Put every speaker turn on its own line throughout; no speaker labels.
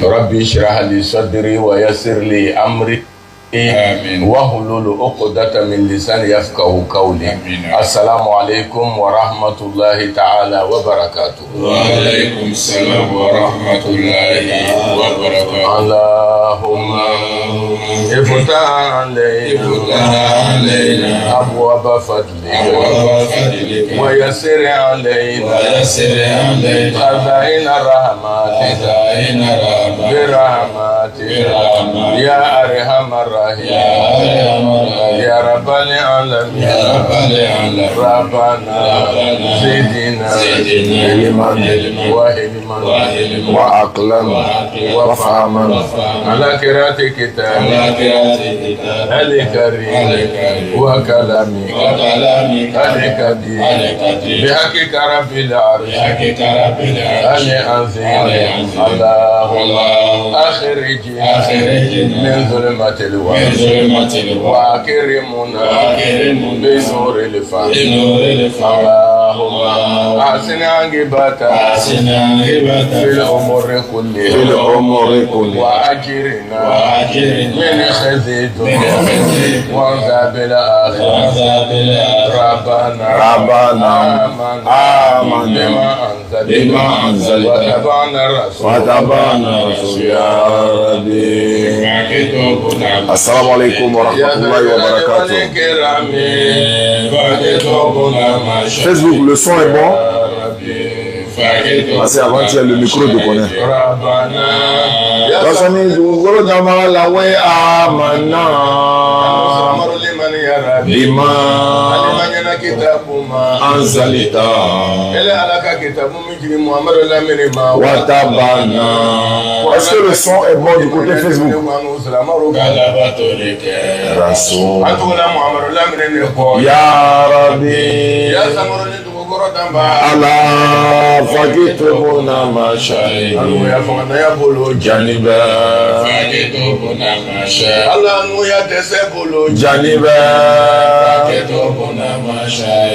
ربي اشرح لي صدري ويسر لي أمري واحلل عقدة من لساني يفقهوا قولي. السلام عليكم ورحمة الله تعالى وبركاته.
وعليكم السلام ورحمة الله وبركاته.
اللهم افتح علينا أبواب فضلك ويسر علينا خزائن رحمتك برحمتك يا أرحم الراحمين يا رب العالمين. ربنا زدنا علما وحلما وعقلا وفهما على قراءة كتابك الكريم وكلامك القديم بحقك رب العرش العظيم. اللهم أخرجنا من ظلمة الوهم وأكرمنا بنور الفهم. اللهم أحسن عاقبتنا في الأمور كلها وأجرنا من خزي الدنيا وعذاب الآخرة. ربنا آمنا بما أنزل واتبعنا الرسول يا ربي.
Assalamu alaikum wa rahmatullahi wa barakatuh. Facebook, le son est bon. Parce qu'avant-hier, le micro te connaît. Bima anzalita watabana. Est-ce que le son est bon du côté Facebook? Rasoul Ya Rabbi Allah fakitubuna mashay janiba Allah nuya tesebulu janiba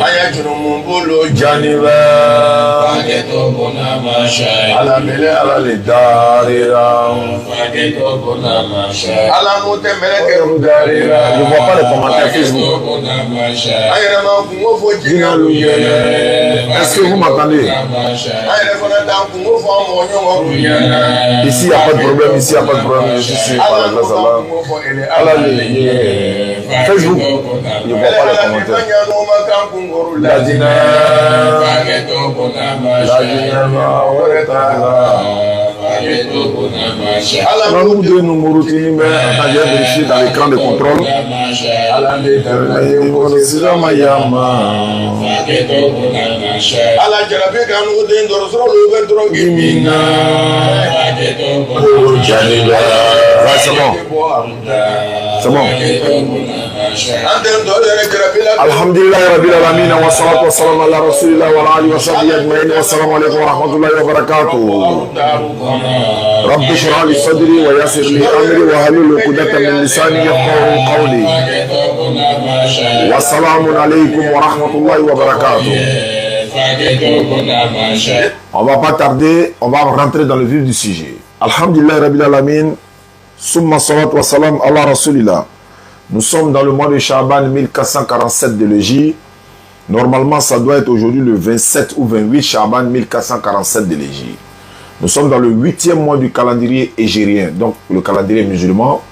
ayajurumumbulu janiba Allah bele Allah lidarira Allah mutemeleke rudarira. Je vois pas les commentaires Facebook. Est-ce que vous m'entendez? Ici, il n'y a pas de problème. Ici, il n'y a pas de problème. Je suis ici par la grâce d'Allah. Facebook, je ne vois pas les commentaires. Nous devons nous routiner, mais on a vérifié dans l'écran de contrôle. C'est bon. C'est bon. Alhamdulillah Rabbil Alamin wa salatu wa salam ala Rasulillah wa ala alihi wa sahbihi ajma'in wa assalamu alaykum wa rahmatullahi wa barakatuh. Rabbi shrah li sadri wa yassir li amri wa halul 'uqdatan min lisani yafqahu qawli. Wa assalamu alaykum wa rahmatullahi wa barakatuh. On va pas tarder, on va rentrer dans le vif du sujet. Alhamdulillah Rabbil Alamin, summa salatu wa salam ala Rasulillah. Nous sommes dans le mois de Shaban 1447 de l'Égypte. Normalement, ça doit être aujourd'hui le 27 ou 28 Shaban 1447 de l'Égypte. Nous sommes dans le 8e mois du calendrier égérien, donc le calendrier musulman.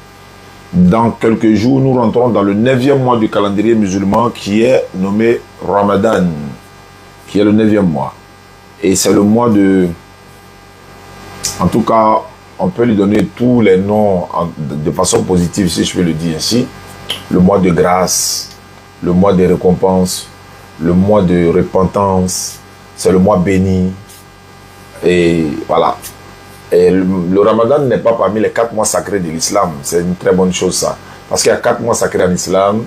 Dans quelques jours, nous rentrons dans le 9e mois du calendrier musulman qui est nommé Ramadan, qui est le 9e mois. Et c'est le mois de... En tout cas, on peut lui donner tous les noms de façon positive, si je peux le dire ainsi. Le mois de grâce, le mois de récompense, le mois de repentance, c'est le mois béni. Et voilà. Et le Ramadan n'est pas parmi les 4 mois sacrés de l'islam. C'est une très bonne chose ça. Parce qu'il y a 4 mois sacrés en islam.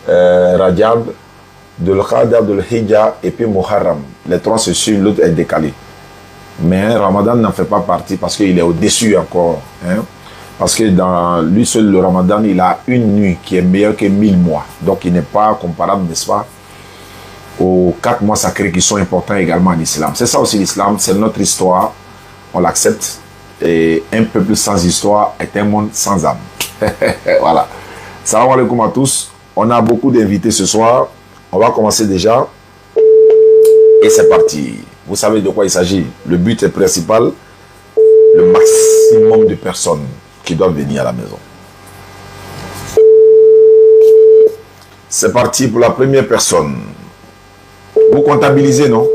Rajab, Dhul-Qa'dah, Dhul-Hijjah et puis Muharram. Les 3 se suivent, l'autre est décalé. Mais Ramadan n'en fait pas partie parce qu'il est au-dessus encore. Hein? Parce que dans lui seul, le Ramadan, il a une nuit qui est meilleure que 1000 mois. Donc il n'est pas comparable, n'est-ce pas, aux 4 mois sacrés qui sont importants également en islam. C'est ça aussi l'islam, c'est notre histoire. On l'accepte. Et un peuple sans histoire est un monde sans âme. Voilà. Salam alaikum à tous. On a beaucoup d'invités ce soir. On va commencer déjà. Et c'est parti. Vous savez de quoi il s'agit. Le but est principal. Le maximum de personnes qui doivent venir à la maison. C'est parti pour la première personne. Vous comptabilisez, non?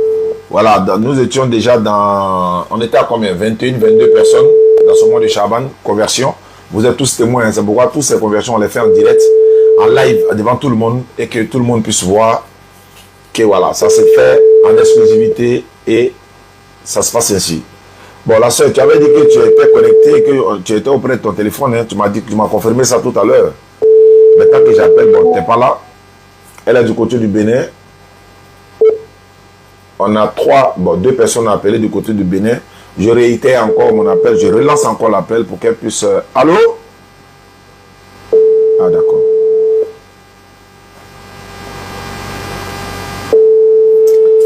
Voilà, nous étions déjà dans... On était à combien? 21, 22 personnes dans ce mois de Chaban, conversion. Vous êtes tous témoins, hein, c'est pourquoi toutes ces conversions, on les fait en direct, en live, devant tout le monde, et que tout le monde puisse voir que voilà, ça se fait en exclusivité et ça se passe ainsi. Bon, la soeur, tu avais dit que tu étais connecté, que tu étais auprès de ton téléphone, hein, tu m'as dit que tu m'as confirmé ça tout à l'heure. Maintenant que j'appelle, bon, tu n'es pas là. Elle est du côté du Bénin. On a deux personnes appelées du côté du Bénin. Je réitère encore mon appel. Je relance encore l'appel pour qu'elle puisse... Allô? Ah, d'accord.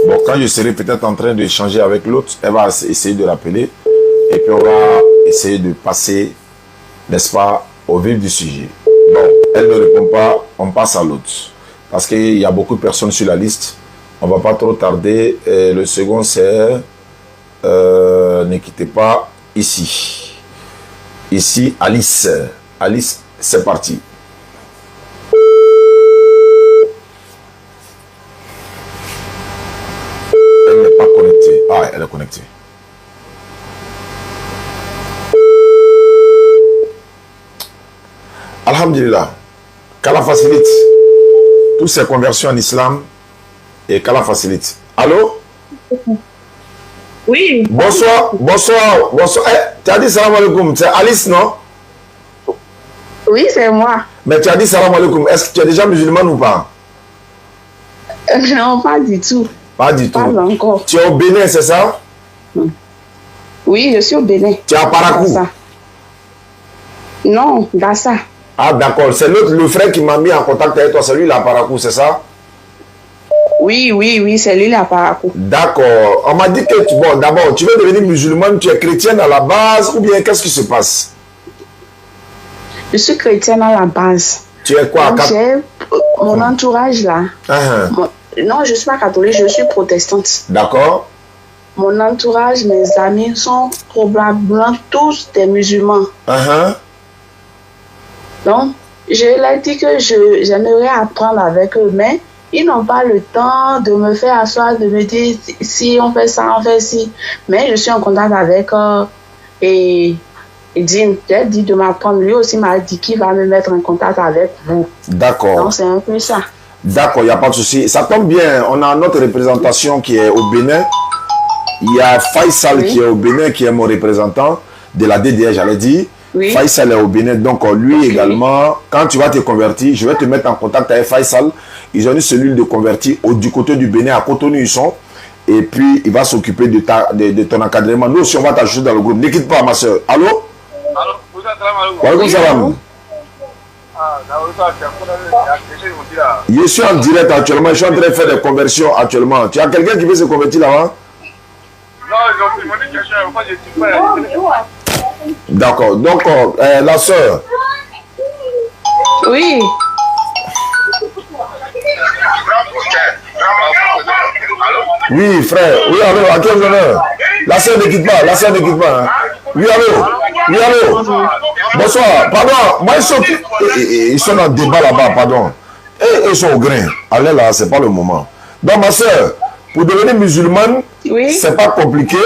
Bon, quand je serai peut-être en train d'échanger avec l'autre, elle va essayer de l'appeler. Et puis, on va essayer de passer, n'est-ce pas, au vif du sujet. Bon, elle ne répond pas. On passe à l'autre. Parce qu'il y a beaucoup de personnes sur la liste. On ne va pas trop tarder. Et le second, c'est... ne quittez pas ici. Ici, Alice. Alice, c'est parti. Elle n'est pas connectée. Ah, elle est connectée. Alhamdulillah. Qu'Allah facilite toutes ces conversions en islam et qu'Allah facilite. Allô?
Oui.
Bonsoir, bonsoir, bonsoir. Eh, tu as dit salam alaikum, c'est Alice, non?
Oui, c'est moi.
Mais tu as dit salam alaikum. Est-ce que tu es déjà musulmane ou pas?
Non, pas du tout.
Pas du tout.
Pas encore.
Tu es au Bénin, c'est ça?
Oui, je suis au Bénin.
Tu es à Parakou?
Dassa. Non, Dassa.
Ah, d'accord. C'est le frère qui m'a mis en contact avec toi. C'est lui, là, à Parakou, c'est ça?
Oui, c'est lui, à Parakou.
D'accord. On m'a dit que, bon, d'abord, tu veux devenir musulmane, tu es chrétienne à la base, ou bien qu'est-ce qui se passe?
Je suis chrétienne à la base.
Tu es quoi?
J'ai mon entourage, là. Non, je ne suis pas catholique, je suis protestante.
D'accord.
Mon entourage, mes amis sont probablement tous des musulmans. Donc, je leur dis que j'aimerais apprendre avec eux, mais ils n'ont pas le temps de me faire asseoir, de me dire si on fait ça, on fait ci. Mais je suis en contact avec et Dean. J'ai dit de m'apprendre. Lui aussi m'a dit qu'il va me mettre en contact avec vous.
D'accord.
Donc, c'est un peu ça.
D'accord, il n'y a pas de souci. Ça tombe bien. On a notre représentation qui est au Bénin. Il y a Faisal qui est au Bénin, qui est mon représentant de la DDR, j'allais dire.
Oui.
Faisal est au Bénin, donc lui également, quand tu vas te convertir, je vais te mettre en contact avec Faisal. Ils ont une cellule de convertis du côté du Bénin, à Cotonou ils sont. Et puis, il va s'occuper de ton encadrement. Nous aussi, on va t'ajouter dans le groupe. Ne quitte pas, ma soeur. Allô? Allô? Walaikum salam. Je suis en direct actuellement. Je suis en train de faire des conversions actuellement. Tu as quelqu'un qui veut se convertir là-bas?
Non, ils m'ont dit que je pas.
D'accord. Donc, la soeur.
Oui.
Oui, frère. Oui, allô, à quel honneur? La soeur ne quitte pas. La soeur ne quitte pas. Hein. Oui, allô. Oui, allô. Bonsoir. Pardon. Moi, ils sont en débat là-bas, pardon. Et ils sont au grain. Allez là, c'est pas le moment. Donc, ma soeur, pour devenir musulmane, c'est pas compliqué.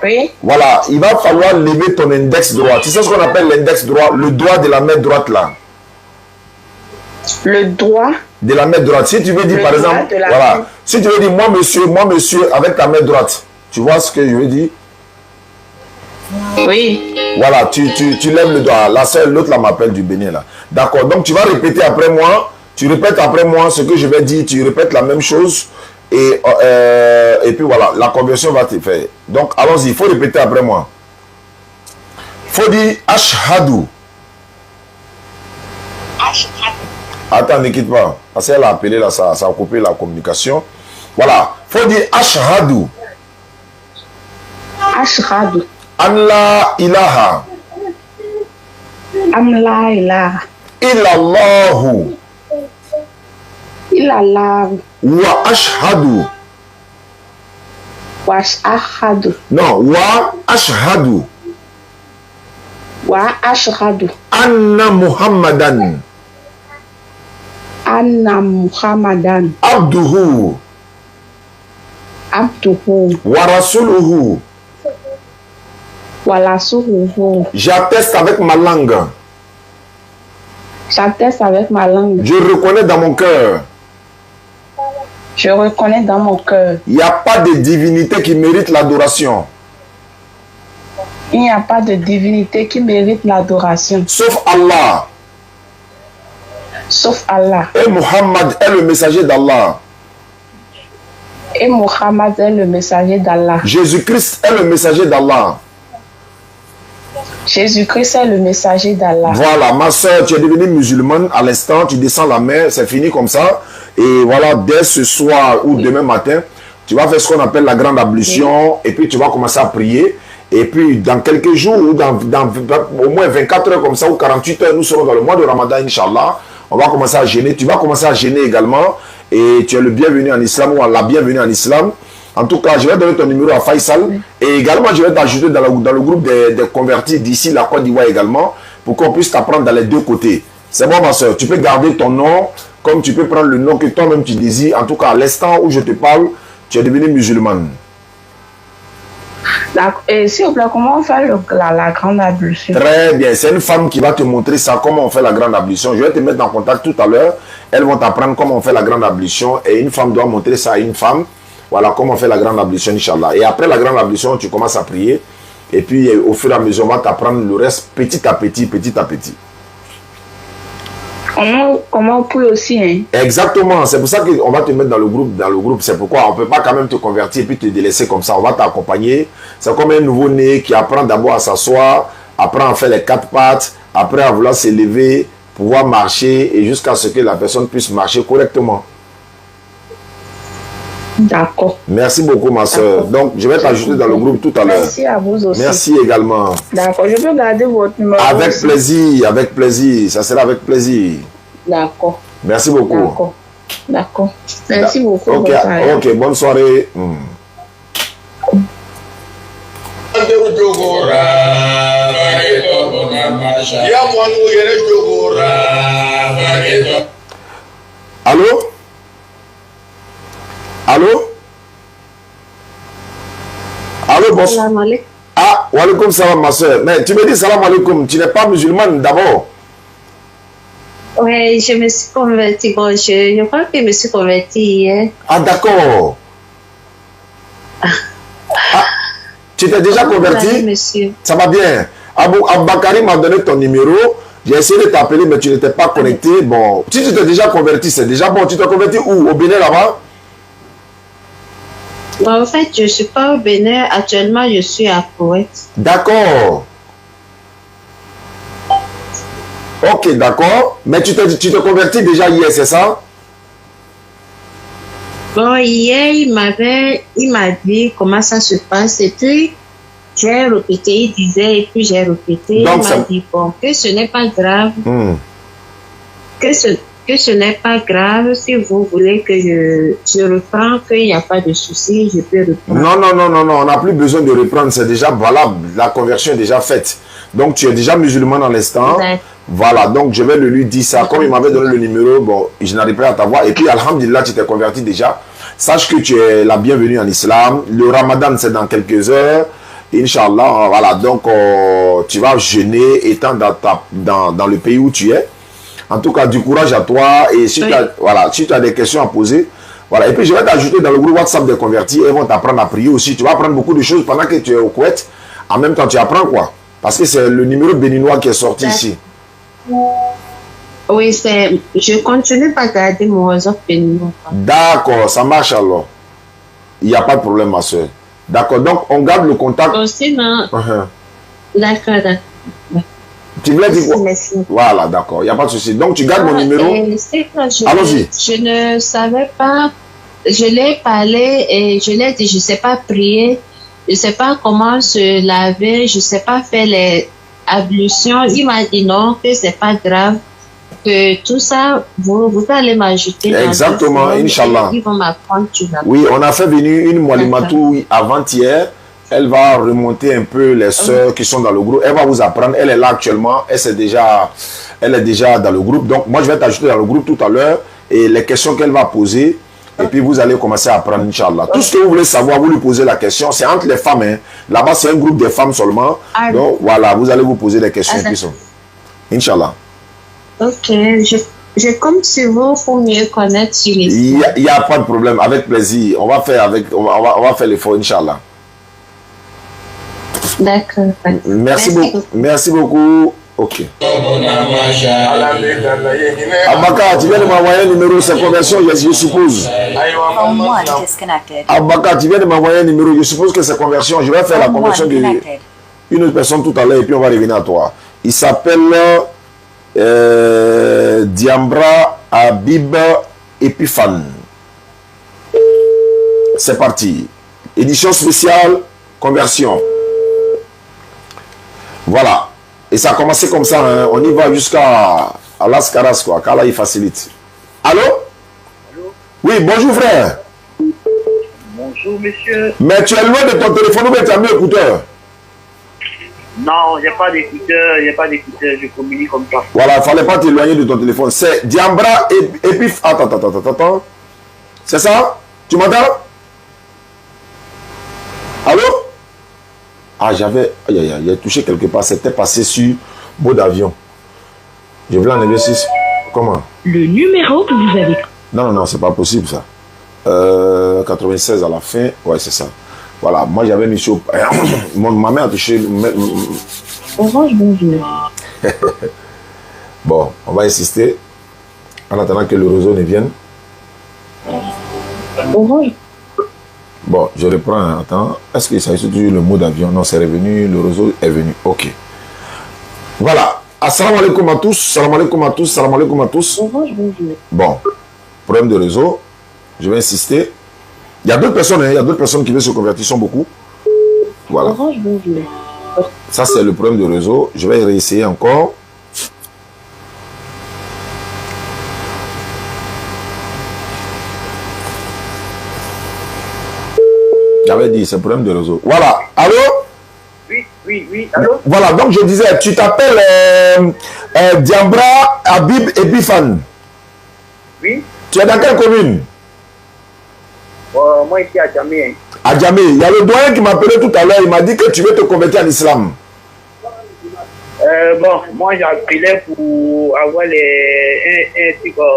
Oui.
Voilà, il va falloir lever ton index droit. Tu sais ce qu'on appelle l'index droit? Le doigt de la main droite là.
Le doigt
de la main droite. Si tu veux dire par exemple, voilà, si tu veux dire moi monsieur, avec ta main droite, tu vois ce que je veux dire?
Oui.
Voilà, tu lèves le doigt. La seule, l'autre là m'appelle du Bénin là. D'accord, donc tu vas répéter après moi. Tu répètes après moi ce que je vais dire. Tu répètes la même chose. Et puis voilà, la conversion va te faire. Donc allons-y, il faut répéter après moi. Il faut dire Ashhadu. Attends, ne quitte pas. Parce qu'elle a appelé là, ça a coupé la communication. Voilà, il faut dire Ashhadu.
Ashhadu.
an la ilaha
am la ilaha
illallahu
illallah
wa ashhadu.
wa ashhadu
Non, wa ashhadu anna Muhammadan
anna Muhammadan
abduhu wa rasuluhu.
wa rasuluhu.
J'atteste avec ma langue.
J'atteste avec ma langue.
Je reconnais dans mon cœur.
Je reconnais dans mon cœur.
Il n'y a pas de divinité qui mérite l'adoration.
Il n'y a pas de divinité qui mérite l'adoration.
Sauf Allah.
Sauf Allah.
Et Muhammad est le messager d'Allah.
Et Muhammad est le messager d'Allah.
Jésus-Christ est le messager d'Allah.
Jésus-Christ est le messager d'Allah.
Voilà, ma soeur, tu es devenue musulmane à l'instant, tu descends la mer, c'est fini comme ça. Et voilà, dès ce soir ou demain matin, tu vas faire ce qu'on appelle la grande ablution et puis tu vas commencer à prier. Et puis dans quelques jours ou dans au moins 24 heures comme ça ou 48 heures, nous serons dans le mois de Ramadan, Inch'Allah. On va commencer à jeûner. Tu vas commencer à jeûner également. Et tu es le bienvenu en islam ou la bienvenue en islam. En tout cas, je vais donner ton numéro à Faisal. Et également, je vais t'ajouter dans le groupe des convertis d'ici la Côte d'Ivoire également, pour qu'on puisse t'apprendre dans les deux côtés. C'est bon, ma soeur. Tu peux garder ton nom, comme tu peux prendre le nom que toi-même tu désires. En tout cas, à l'instant où je te parle, tu es devenu musulmane.
Et s'il vous plaît, comment on fait la grande ablution?
Très bien. C'est une femme qui va te montrer ça, comment on fait la grande ablution. Je vais te mettre en contact tout à l'heure. Elles vont t'apprendre comment on fait la grande ablution. Et une femme doit montrer ça à une femme. Voilà comment on fait la grande ablution, Inch'Allah. Et après la grande ablution, tu commences à prier. Et puis, au fur et à mesure, on va t'apprendre le reste petit à petit, petit à petit.
Comment on prie aussi, hein?
Exactement. C'est pour ça qu'on va te mettre dans le groupe. C'est pourquoi on ne peut pas quand même te convertir et puis te délaisser comme ça. On va t'accompagner. C'est comme un nouveau-né qui apprend d'abord à s'asseoir, apprend à faire les 4 pattes, après à vouloir s'élever, pouvoir marcher et jusqu'à ce que la personne puisse marcher correctement.
D'accord.
Merci beaucoup, ma soeur. Donc, je vais t'ajouter dans le groupe tout à l'heure.
Merci à vous aussi.
Merci également.
D'accord. Je peux garder votre numéro.
Avec
aussi.
plaisir, avec plaisir. Ça sera avec plaisir.
D'accord.
Merci beaucoup.
D'accord. D'accord. Merci beaucoup.
Ok, ok, bonne soirée. Allô? Allô? Allô, bonsoir. Ah, wa alaikum salam, ma soeur. Mais tu me dis salam alaikum, tu n'es pas musulmane d'abord?
Oui, je me suis convertie. Bon, je crois que je me suis convertie hier.
Ah, d'accord. Ah, tu t'es déjà converti?
Monsieur.
Ça va bien. Aboubakari m'a donné ton numéro. J'ai essayé de t'appeler, mais tu n'étais pas connecté. Bon, si tu t'es déjà converti, c'est déjà bon. Tu t'es converti où? Au Bénin là-bas?
Bon, en fait, je ne suis pas au Bénin. Actuellement, je suis à Koweït.
D'accord. Ok, d'accord. Mais tu t'es converti déjà hier, c'est ça?
Bon, hier, il m'a dit comment ça se passe. Et puis, j'ai répété, il disait, et puis j'ai répété.
Donc,
il m'a dit, bon, que ce n'est pas grave. Que ce n'est pas grave. Si vous voulez que je reprends, qu'il n'y a pas de souci, je peux reprendre.
Non, on n'a plus besoin de reprendre, c'est déjà valable, la conversion est déjà faite. Donc tu es déjà musulman dans l'instant. Voilà, donc je vais lui dire ça. Comme il m'avait donné le numéro, bon, je n'arrive pas à t'avoir. Et puis, alhamdulillah, tu t'es converti déjà. Sache que tu es la bienvenue en islam. Le ramadan, c'est dans quelques heures. Inch'Allah, voilà, donc tu vas jeûner étant dans le pays où tu es. En tout cas, du courage à toi. Et si, si tu as des questions à poser, voilà. Et puis, je vais t'ajouter dans le groupe WhatsApp des convertis. Ils vont t'apprendre à prier aussi. Tu vas apprendre beaucoup de choses pendant que tu es au Koweït. En même temps, tu apprends quoi? Parce que c'est le numéro béninois qui est sorti ici.
Oui, je continue à garder mon réseau béninois.
D'accord, ça marche alors. Il n'y a pas de problème, ma soeur. D'accord, donc on garde le contact.
Aussi, non. D'accord, d'accord.
Tu voulais dire quoi?
Merci.
Voilà, d'accord, il n'y a pas de souci. Donc tu gardes mon numéro.
Allons-y. Je ne savais pas. Je l'ai parlé et je l'ai dit, je ne sais pas prier. je sais pas comment se laver, je sais pas faire les ablutions. Il m'a dit non, que c'est pas grave, que tout ça, vous allez m'ajouter.
Exactement, Inch'Allah.
Ils vont m'apprendre tout ça.
Oui, on a fait venir une Moualimatou avant-hier. Elle va remonter un peu les sœurs qui sont dans le groupe. Elle va vous apprendre. Elle est là actuellement. Elle est déjà dans le groupe. Donc, moi, je vais t'ajouter dans le groupe tout à l'heure. Et les questions qu'elle va poser. Et puis, vous allez commencer à apprendre, Inch'Allah. Tout ce que vous voulez savoir, vous lui posez la question. C'est entre les femmes. Hein. Là-bas, c'est un groupe de femmes seulement. Donc, voilà, vous allez vous poser des questions. Inch'Allah.
Ok, je compte sur vous pour mieux connaître sur les.
Il n'y a pas de problème. Avec plaisir. On va faire l'effort, Inch'Llah.
D'accord.
Merci beaucoup. Merci beaucoup. Ok. Abaka, tu viens de m'envoyer un numéro de sa conversion, je suppose. Abaka, tu viens de m'envoyer un numéro, je suppose que c'est conversion. Je vais faire la conversion d'une autre personne tout à l'heure et puis on va revenir à toi. Il s'appelle Diambra Habib Epiphan. C'est parti. Édition spéciale, conversion. Voilà. Et ça a commencé comme ça. Hein. On y va jusqu'à Las Caras, quoi. Qu'Allah, il facilite. Allô?
Allô?
Oui, bonjour frère.
Bonjour monsieur.
Mais tu es loin de ton téléphone ou bien tu as mis écouteur?
Non, il n'y a pas d'écouteur, je communique comme ça.
Voilà, il ne fallait pas t'éloigner de ton téléphone. C'est Diambra et puis... Attends. C'est ça? Tu m'entends? Allô? Ah, j'avais touché quelque part. C'était passé sur mot d'avion. Je voulais enlever 6. Comment?
Le numéro que vous avez...
Non, c'est pas possible ça. 96 à la fin. Ouais, c'est ça. Voilà, moi j'avais mis sur... Ma mère a touché...
Orange, bonjour.
Bon, on va insister. En attendant que le réseau ne vienne.
Orange.
Bon, je reprends. Attends. Est-ce qu'il s'agit toujours le mot d'avion? Non, c'est revenu. Le réseau est venu. Ok. Voilà. Assalamu alaikum à tous. Salam alaikum à tous. Salam alaikum à tous.
Orange, bonjour.
Bon. Problème de réseau. Je vais insister. Il y a d'autres personnes. Il y a d'autres personnes qui veulent se convertir. Ils sont beaucoup. Voilà.
Orange, bonjour.
Ça, c'est le problème de réseau. Je vais réessayer encore. J'avais dit, c'est un problème de réseau. Voilà. Allô?
Oui, allô?
Voilà, donc je disais, tu t'appelles Diambra Habib Epiphan.
Oui.
Tu es dans quelle commune?
Moi, ici à Djamé.
À Djamé. Il y a le doyen qui m'a appelé tout à l'heure. Il m'a dit que tu veux te convertir en islam.
Bon, moi, j'ai appelé pour avoir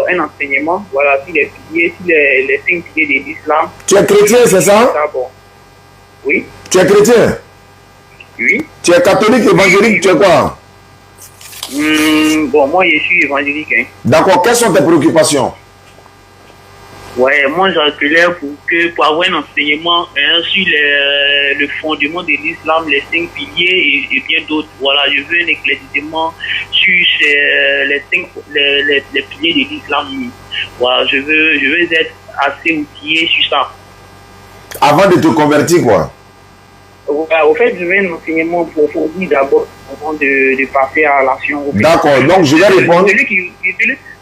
un enseignement. Voilà, sur les piliers, sur les 5 piliers de l'islam.
Tu es chrétien, c'est ça?
Bon. Oui.
Tu es chrétien?
Oui.
Tu es catholique, évangélique, tu es quoi?
Bon, moi, je suis évangélique. Hein.
D'accord, quelles sont tes préoccupations?
Ouais, moi, j'ai appelé pour avoir un enseignement sur le fondement de l'islam, les 5 piliers et bien d'autres. Voilà, je veux un éclaircissement sur les piliers de l'islam. Voilà, je veux être assez outillé sur ça. Avant de te convertir, quoi? Ouais, au fait, je veux un enseignement approfondi d'abord avant de passer à l'action.
D'accord, donc je vais répondre.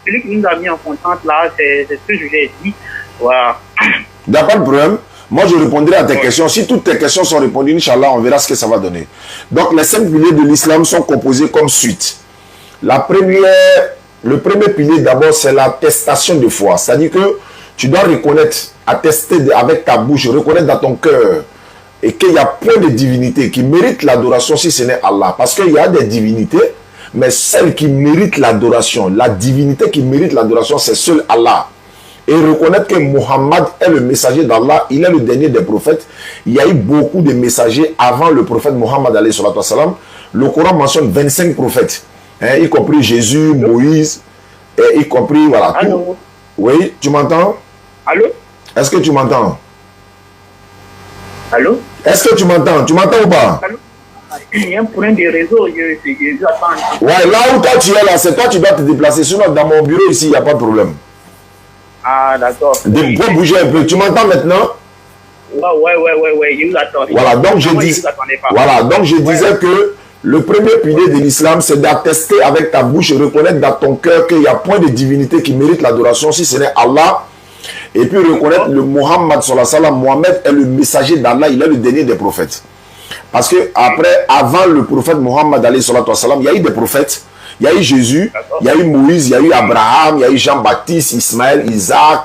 Celui qui nous a mis en contact là, c'est ce que je lui ai dit. Voilà.
Il n'y a pas de problème. Moi, je répondrai à tes questions. Si toutes tes questions sont répondues, Inch'Allah, on verra ce que ça va donner. Donc, les 5 piliers de l'islam sont composés comme suite. Le premier pilier, d'abord, c'est l'attestation de foi. C'est-à-dire que tu dois reconnaître, attester avec ta bouche, reconnaître dans ton cœur et qu'il y a point de divinité qui mérite l'adoration si ce n'est Allah. Parce qu'il y a des divinités, mais celle qui mérite l'adoration, la divinité qui mérite l'adoration, c'est seul Allah. Et reconnaître que Muhammad est le messager d'Allah, il est le dernier des prophètes. Il y a eu beaucoup de messagers avant le prophète Muhammad alayhi salatu wassalam. Le Coran mentionne 25 prophètes, hein, y compris Jésus, Moïse, et y compris, voilà.
Allô?
Oui, tu m'entends?
Allô?
Est-ce que tu m'entends?
Allô?
Est-ce que tu m'entends? Tu m'entends ou pas?
Allô? Il y a un problème de réseau, j'attends.
Ouais, là où toi tu es là, c'est toi qui dois te déplacer. Sinon, dans mon bureau ici, il n'y a pas de problème.
Ah, d'accord.
Faut bouger un peu. Tu m'entends maintenant?
Ouais, je vous attends.
Voilà, donc je disais que le premier pilier de l'islam, c'est d'attester avec ta bouche et reconnaître dans ton cœur qu'il n'y a point de divinité qui mérite l'adoration si ce n'est Allah. Et puis reconnaître le Muhammad sallallahu alayhi wa sallam, Mohammed est le messager d'Allah, il est le dernier des prophètes. Parce que après, avant le prophète Muhammad alayhi wa sallam, il y a eu des prophètes. Il y a eu Jésus, il y a eu Moïse, il y a eu Abraham, il y a eu Jean-Baptiste, Ismaël, Isaac,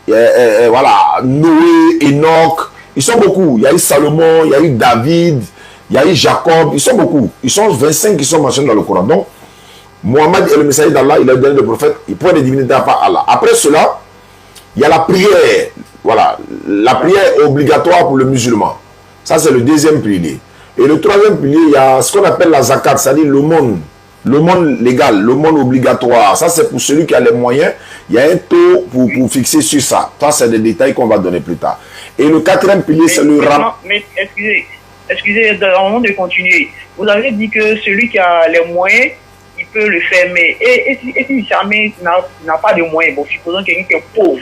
voilà, Noé, Enoch. Ils sont beaucoup. Il y a eu Salomon, il y a eu David, il y a eu Jacob. Ils sont beaucoup. Ils sont 25 qui sont mentionnés dans le Coran. Donc, Mohammed est le messager d'Allah, il est le dernier des prophètes. Il prend des divinités à part Allah. Après cela, il y a la prière. Voilà, la prière est obligatoire pour le musulman. Ça, c'est le deuxième pilier. Et le troisième pilier, il y a ce qu'on appelle la zakat, c'est-à-dire l'aumône légal, l'aumône obligatoire. Ça, c'est pour celui qui a les moyens. Il y a un taux pour fixer sur ça. Ça, c'est des détails qu'on va donner plus tard. Et le quatrième pilier, c'est le ram.
Mais excusez, avant de continuer, vous avez dit que celui qui a les moyens, il peut le faire. Mais et si jamais n'a pas de moyens, bon, supposons quelqu'un qui est pauvre,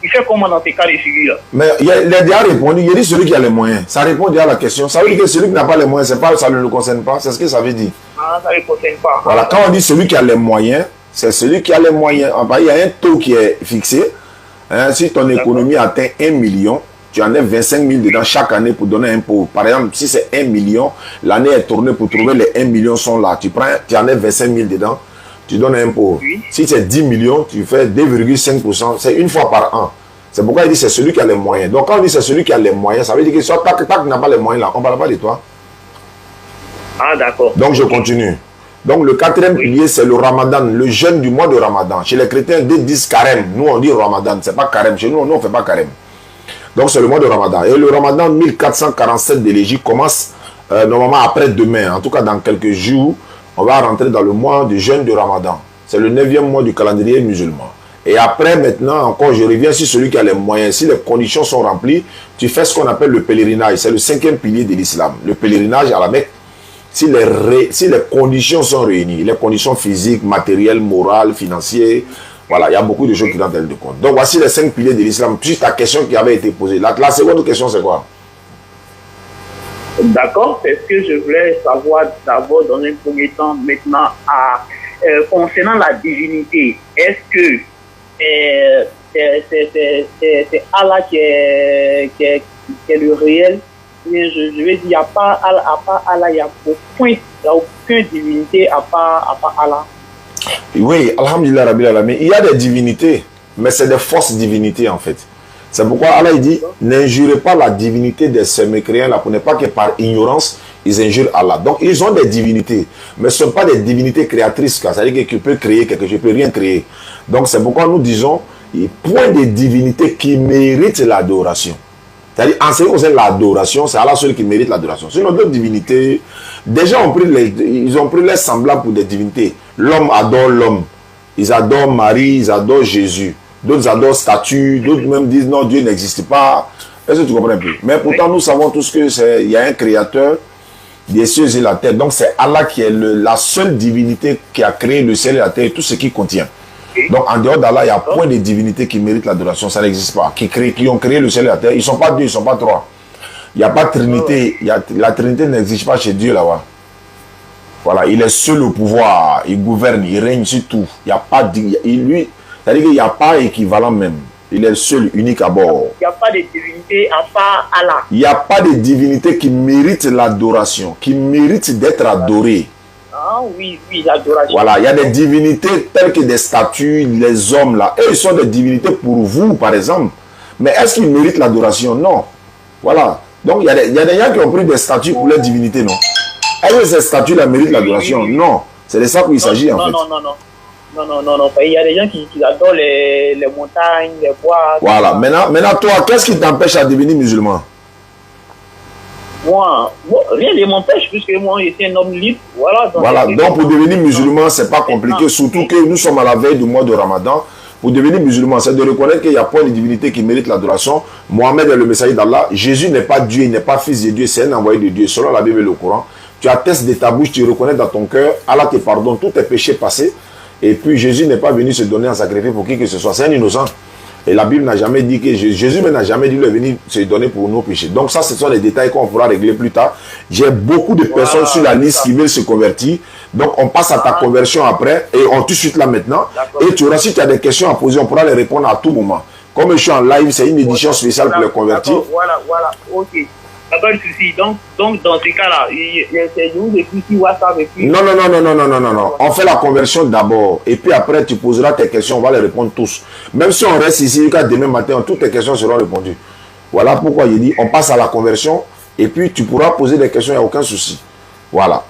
il fait comment dans ces cas de figure?
Mais il a déjà répondu, il a dit celui qui a les moyens. Ça répond déjà à la question. Ça veut dire que celui qui n'a pas les moyens, ça ne le concerne pas. C'est ce que ça veut dire.
Ah, ça ne le concerne pas.
Voilà, quand on dit celui qui a les moyens, c'est celui qui a les moyens. Enfin, il y a un taux qui est fixé. Hein, si ton économie atteint 1 million, tu enlèves 25 000 dedans chaque année pour donner un pot. Par exemple, si c'est 1 million, l'année est tournée pour trouver les 1 million sont là. Tu enlèves 25 000 dedans, tu donnes un pot. Oui. Si c'est 10 millions, tu fais 2,5%. C'est une fois par an. C'est pourquoi il dit c'est celui qui a les moyens. Donc quand on dit c'est celui qui a les moyens, ça veut dire que soit tac n'a pas les moyens là, on ne parle pas de toi.
Ah d'accord.
Donc je continue. Donc le quatrième pilier, c'est le Ramadan, le jeûne du mois de Ramadan. Chez les chrétiens, ils disent carême. Nous on dit Ramadan, c'est pas carême. Chez nous, on ne fait pas carême. Donc c'est le mois de Ramadan. Et le Ramadan 1447 de l'Égypte commence normalement après demain. En tout cas dans quelques jours, on va rentrer dans le mois de jeûne de Ramadan. C'est le 9e mois du calendrier musulman. Et après, maintenant, encore, je reviens sur celui qui a les moyens. Si les conditions sont remplies, tu fais ce qu'on appelle le pèlerinage. C'est le 5e pilier de l'islam. Le pèlerinage à la Mecque, si les conditions sont réunies, les conditions physiques, matérielles, morales, financières, voilà, il y a beaucoup de choses qui rentrent de compte. Donc, voici les 5 piliers de l'islam. Puis ta question qui avait été posée. La seconde question, c'est quoi?
D'accord, c'est ce que je voulais savoir d'abord dans un premier temps. Maintenant, concernant la divinité, est-ce que c'est Allah qui est le réel? Je vais dire, il n'y a pas Allah, à part Allah, il n'y a aucune divinité à part Allah.
Oui, alhamdulillah rabbil alamin. Il y a des divinités, mais c'est des fausses divinités en fait. C'est pourquoi Allah il dit, n'injurez pas la divinité de ces mécréants là, pour ne pas que par ignorance, ils injurent Allah. Donc ils ont des divinités, mais ce ne sont pas des divinités créatrices, c'est-à-dire que tu peux créer quelque chose, je ne peux rien créer. Donc c'est pourquoi nous disons, il y a point de divinités qui méritent l'adoration. C'est-à-dire, en ce qui concerne l'adoration, c'est Allah seul qui mérite l'adoration. Sinon, d'autres divinités, déjà ils ont pris les semblables pour des divinités. L'homme adore l'homme. Ils adorent Marie, ils adorent Jésus. D'autres adorent statues, d'autres même disent non, Dieu n'existe pas. Est-ce que tu comprends un peu? Mais pourtant, nous savons tous qu'il y a un créateur des cieux et la terre. Donc, c'est Allah qui est la seule divinité qui a créé le ciel et la terre et tout ce qui contient. Donc, en dehors d'Allah, il y a point de divinité qui mérite l'adoration. Ça n'existe pas. Qui ont créé le ciel et la terre. Ils ne sont pas deux, ils ne sont pas trois. Il n'y a pas de trinité. La trinité n'existe pas chez Dieu là-bas. Voilà, il est seul au pouvoir. Il gouverne, il règne sur tout. Il n'y a pas lui, c'est-à-dire qu'il n'y a pas équivalent même. Il est seul, unique à bord.
Il n'y a pas de divinité à part Allah.
Il n'y a pas de divinité qui mérite l'adoration, qui mérite d'être adorée.
Ah oui, l'adoration.
Voilà, il y a des divinités telles que des statues, les hommes là. Eux, ils sont des divinités pour vous, par exemple. Mais est-ce qu'ils méritent l'adoration? Non. Voilà. Donc, il y a des gens qui ont pris des statues pour les divinités, non? Est-ce que ces statues-là méritent l'adoration? Non. C'est de ça qu'il s'agit, en fait.
Non. Il y a des gens qui adorent les montagnes, les bois.
Voilà. Maintenant, toi, qu'est-ce qui t'empêche à devenir musulman?
Moi, rien ne m'empêche, puisque moi, j'étais un homme libre.
Voilà. Donc, pour devenir musulman, c'est pas compliqué. Surtout que nous sommes à la veille du mois de Ramadan. Pour devenir musulman, c'est de reconnaître qu'il n'y a pas de divinité qui mérite l'adoration. Mohammed est le messager d'Allah. Jésus n'est pas Dieu, il n'est pas fils de Dieu, c'est un envoyé de Dieu. Selon la Bible et le Coran, tu attestes de ta bouche, tu reconnais dans ton cœur, Allah te pardonne tous tes péchés passés. Et puis Jésus n'est pas venu se donner en sacrifice pour qui que ce soit. C'est un innocent. Et la Bible n'a jamais dit que Jésus n'a jamais dit de venir se donner pour nos péchés. Donc ça, ce sont les détails qu'on pourra régler plus tard. J'ai beaucoup de personnes sur la liste qui veulent se convertir. Donc on passe à ta conversion après et on tout de suite là maintenant. Et tu auras, si tu as des questions à poser, on pourra les répondre à tout moment. Comme je suis en live, c'est une édition spéciale pour les convertir.
Voilà, ok. Pas de souci. Donc, dans ces cas-là, je vous écris sur WhatsApp et puis...
Non. On fait la conversion d'abord. Et puis après, tu poseras tes questions. On va les répondre tous. Même si on reste ici, jusqu'à demain matin, toutes tes questions seront répondues. Voilà pourquoi il dit, on passe à la conversion. Et puis, tu pourras poser des questions, il n'y a aucun souci. Voilà.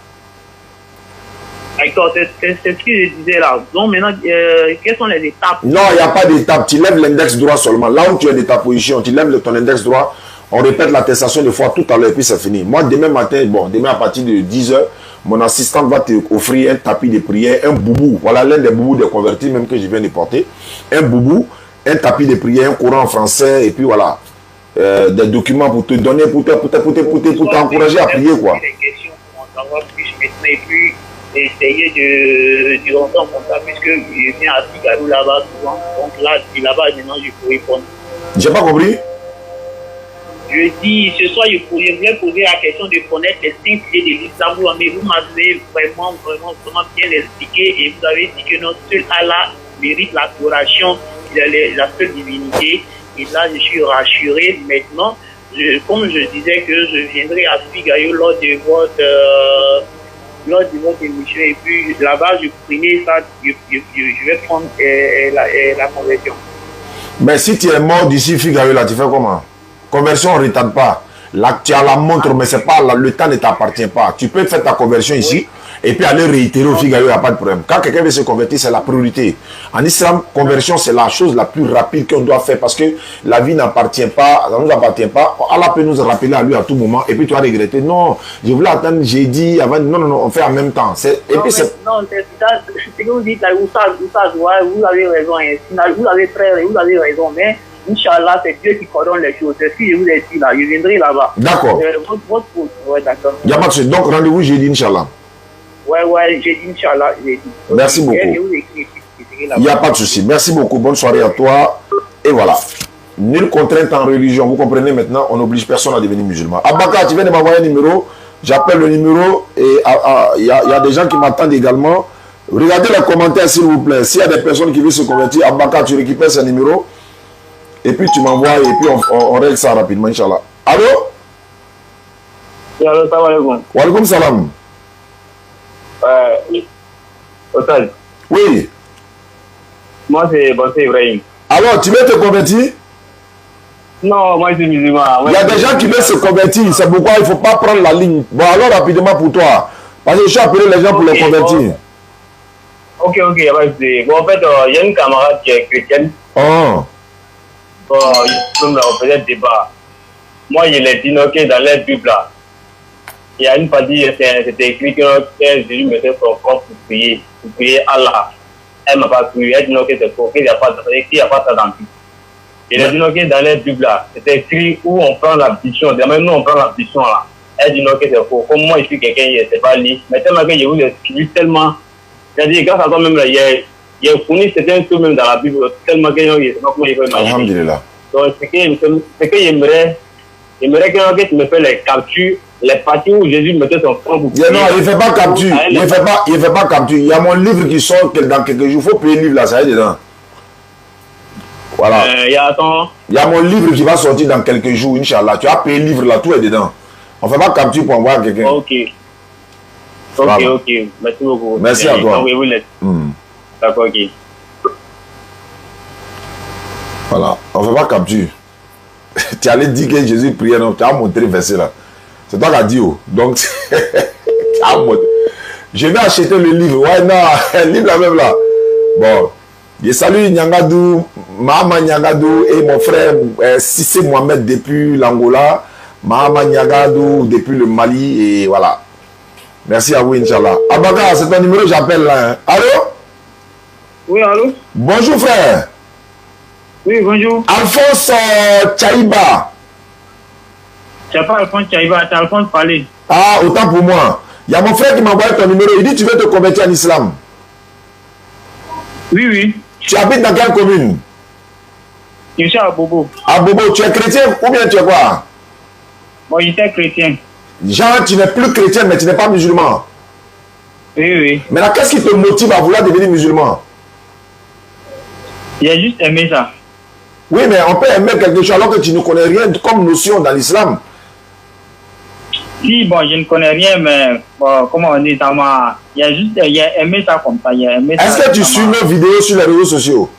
D'accord, c'est ce que je disais là. Donc maintenant, quelles sont les étapes?
Non, il n'y a pas d'étape. Tu lèves l'index droit seulement. Là où tu es de ta position, tu lèves ton index droit. On répète l'attestation de foi tout à l'heure et puis c'est fini. Moi, demain matin, demain à partir de 10h, mon assistante va te offrir un tapis de prière, un boubou. Voilà l'un des boubous des convertis même que je viens de porter. Un boubou, un tapis de prière, un courant en français et puis voilà. Des documents pour te donner, pour t'encourager à prier quoi.
Des questions pour en savoir plus maintenant et puis essayer de rentrer en contact puisque je viens à Figaro là-bas souvent. Donc là maintenant je peux répondre.
J'ai pas compris.
Je dis, ce soir, je voulais poser la question de connaître les 5 piliers de l'islam, mais vous m'avez vraiment bien expliqué et vous avez dit que notre seul Allah mérite l'adoration, la seule divinité. Et là, je suis rassuré. Maintenant, comme je disais que je viendrai à Figaro lors de votre émission et puis là-bas, je prenais ça, je vais prendre la conversion.
Mais si tu es mort d'ici Figaro, là, tu fais comment? Conversion, on ne retarde pas. Là, tu as la montre, mais c'est pas le temps ne t'appartient pas. Tu peux faire ta conversion ici et puis aller réitérer au Figaro, il n'y a pas de problème. Quand quelqu'un veut se convertir, c'est la priorité. En islam, conversion, c'est la chose la plus rapide qu'on doit faire parce que la vie n'appartient pas, ça ne nous appartient pas. Allah peut nous rappeler à lui à tout moment et puis tu vas regretter. Non, je voulais attendre, j'ai dit avant. Non, on fait en même temps. Et puis c'est.
Non, c'est ce que vous dites là, vous avez raison. Vous avez raison, mais. Inch'Allah, c'est Dieu qui coordonne les choses. C'est ce que je vous ai dit là. Je viendrai là-bas.
D'accord.
Ouais, d'accord.
Il n'y a pas de souci. Donc, rendez-vous jeudi, Inch'Allah.
Ouais, jeudi, Inch'Allah.
Merci beaucoup. Il n'y a pas de souci. Merci beaucoup. Bonne soirée à toi. Et voilà. Nulle contrainte en religion. Vous comprenez maintenant, on n'oblige personne à devenir musulman. Abaka, tu viens de m'envoyer un numéro. J'appelle le numéro et il y a des gens qui m'attendent également. Regardez les commentaires, s'il vous plaît. S'il y a des personnes qui veulent se convertir, Abaka, tu récupères ce numéro. Et puis tu m'envoies et puis on règle ça rapidement, Inch'Allah. Allô?
Allô, salam alaikum.
Wa alaikum salam.
Otal.
Oui.
Moi, c'est Bossé Ibrahim.
Alors, tu veux te convertir?
Non, moi, je suis musulman.
Il y a des gens qui veulent se convertir, c'est pourquoi il ne faut pas prendre la ligne. Bon, alors rapidement pour toi. Parce que je suis appelé les gens pour les convertir.
Ok, bon, en fait, il y a une camarade qui est chrétienne.
Oh.
Bon, comme là, on faisait débat. Moi, je l'ai dit que dans les Bibles, là, il y a une partie, c'était écrit que Jésus mettait son corps pour prier Allah. Elle m'a pas cru, elle dit que c'est faux, qu'il n'y a pas ça dans le Bible. Il a dit que dans les Bibles, là, c'était écrit où on prend l'ambition. Même nous, on prend l'ambition là. Elle dit que c'est faux. Comme moi, je suis quelqu'un, je ne sais pas lire. Mais tellement que je vous explique tellement. C'est-à-dire, grâce à toi-même, il y a fourni certains trucs même dans la Bible, tellement que je ne sais pas comment il faut imaginer.
Alhamdulillah.
Donc, ce que j'aimerais que tu me fais les captures, les parties où Jésus mettait son front pour prier.
Non, il ne fait pas capture. Il ne fait pas capture. Il y a mon livre qui sort dans quelques jours. Il faut payer le livre là, ça y est dedans. Voilà. Il y a mon livre qui va sortir dans quelques jours, Inch'Allah. Tu as payé le livre là, tout est dedans. On ne fait pas capture pour envoyer à quelqu'un.
Ok. Merci beaucoup.
Merci à toi.
D'accord, ok.
Voilà, on ne fait pas capture. Tu allais dire que Jésus priait, non, tu as montré le verset là. C'est toi qui as dit, oh. Donc, tu as montré. Je vais acheter le livre. Ouais, non, le livre là même là. Bon, je salue Nyangadou, Mahama Nyangadou et mon frère Sissé Mohamed depuis l'Angola, Mahama Nyangadou depuis le Mali et voilà. Merci à vous, Inch'Allah. Abaka, c'est ton numéro, j'appelle là. Hein. Allô?
Oui, allô?
Bonjour, frère.
Oui, bonjour.
Alphonse Tchaïba.
Tu n'as pas Alphonse Tchaïba, tu as Alphonse Palais.
Ah, autant pour moi. Il y a mon frère qui m'a envoyé ton numéro. Il dit tu veux te convertir en islam.
Oui.
Tu habites dans quelle commune?
Je suis à Bobo.
À Bobo, tu es chrétien ou bien tu es quoi?
Bon, j'étais chrétien.
Genre, tu n'es plus chrétien, mais tu n'es pas musulman.
Oui, oui.
Maintenant, qu'est-ce qui te motive à vouloir devenir musulman?
J'ai juste aimé ça.
Oui, mais on peut aimer quelque chose alors que tu ne connais rien comme notion dans l'islam.
Si, bon, je ne connais rien, mais bon, comment on dit, ça m'a... J'ai aimé ça comme ça.
Est-ce que tu suis nos vidéos sur les réseaux sociaux?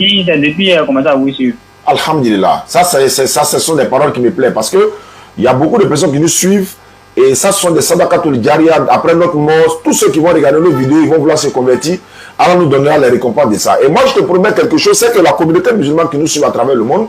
Si, c'est depuis comment ça vous suivre.
Alhamdulillah. Ça, ce sont des paroles qui me plaisent parce que il y a beaucoup de personnes qui nous suivent et ça, ce sont des sadaqatul jariya. Après notre mort, tous ceux qui vont regarder nos vidéos, ils vont vouloir se convertir. Alors nous donnera les récompenses de ça. Et moi, je te promets quelque chose, c'est que la communauté musulmane qui nous suit à travers le monde,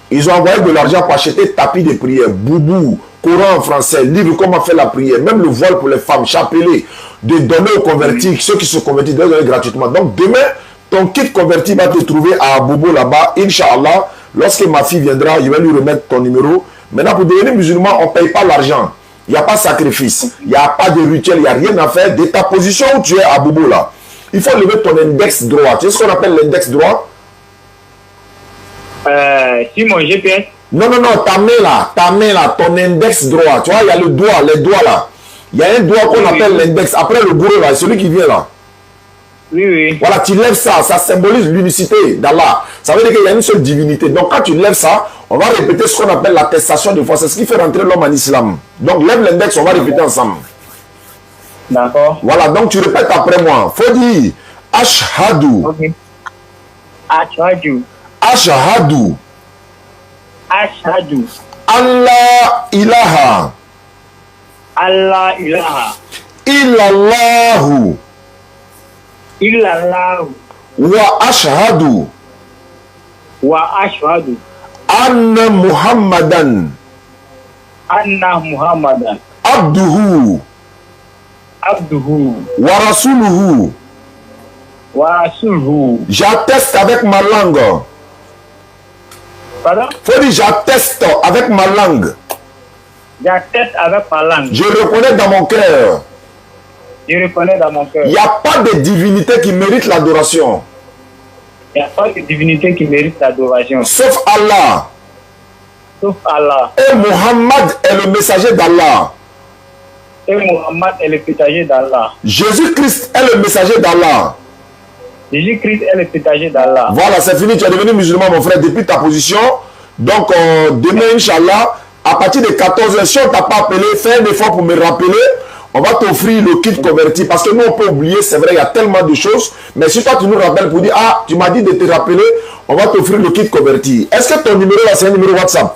ils ont envoyé de l'argent pour acheter tapis de prière, boubou, Coran en français, livre comment faire la prière, même le voile pour les femmes, chapelet, de donner aux convertis, ceux qui se convertissent, de donner gratuitement. Donc demain, ton kit converti va te trouver à Bobo là-bas, Inch'Allah. Lorsque ma fille viendra, je vais lui remettre ton numéro. Maintenant, pour devenir musulman, on ne paye pas l'argent. Il n'y a pas de sacrifice, il n'y a pas de rituel, il n'y a rien à faire. De ta position où tu es à Bobo là, il faut lever ton index droit. Tu sais ce qu'on appelle l'index droit?
Si mon GPS.
Non, ta main là, ton index droit. Tu vois, il y a le doigt, les doigts là. Il y a un doigt qu'on appelle l'index. Après le gourou là, celui qui vient là.
Oui, oui.
Voilà, tu lèves ça, ça symbolise l'unicité d'Allah. Ça veut dire qu'il y a une seule divinité. Donc quand tu lèves ça, on va répéter ce qu'on appelle l'attestation de foi. C'est ce qui fait rentrer l'homme en islam. Donc lève l'index, on va répéter ensemble.
D'accord.
Voilà, donc tu répètes après moi. Faut dire Ashhadu.
Ok. Ashhadu.
Ashhadu.
Ashhadu.
Allah ilaha.
Allah ilaha.
Illallahu.
Illallahu.
Wa ashhadu.
Wa ashhadu.
Anna Muhammadan.
Anna Muhammadan.
Abduhu.
Abduhu.
Wa rasuluhu.
Wa rasuluhu.
J'atteste avec ma langue.
Pardon?
Faut dire j'atteste avec ma langue.
J'atteste avec ma langue.
Je reconnais dans mon cœur.
Je reconnais dans mon cœur.
Il n'y a pas de divinité qui mérite l'adoration.
Il n'y a pas de divinité qui mérite l'adoration.
Sauf Allah.
Sauf Allah.
Et Muhammad est le messager d'Allah.
Et Muhammad est le messager d'Allah.
Jésus-Christ est le messager d'Allah.
Jésus-Christ est le messager d'Allah.
Voilà, c'est fini. Tu es devenu musulman, mon frère, depuis ta position. Donc, demain, Inch'Allah, à partir de 14h, si on ne t'a pas appelé, fais un effort pour me rappeler. On va t'offrir le kit converti. Parce que nous, on peut oublier, c'est vrai, il y a tellement de choses. Mais si toi, tu nous rappelles pour dire, ah, tu m'as dit de te rappeler, on va t'offrir le kit converti. Est-ce que ton numéro là, c'est un numéro WhatsApp?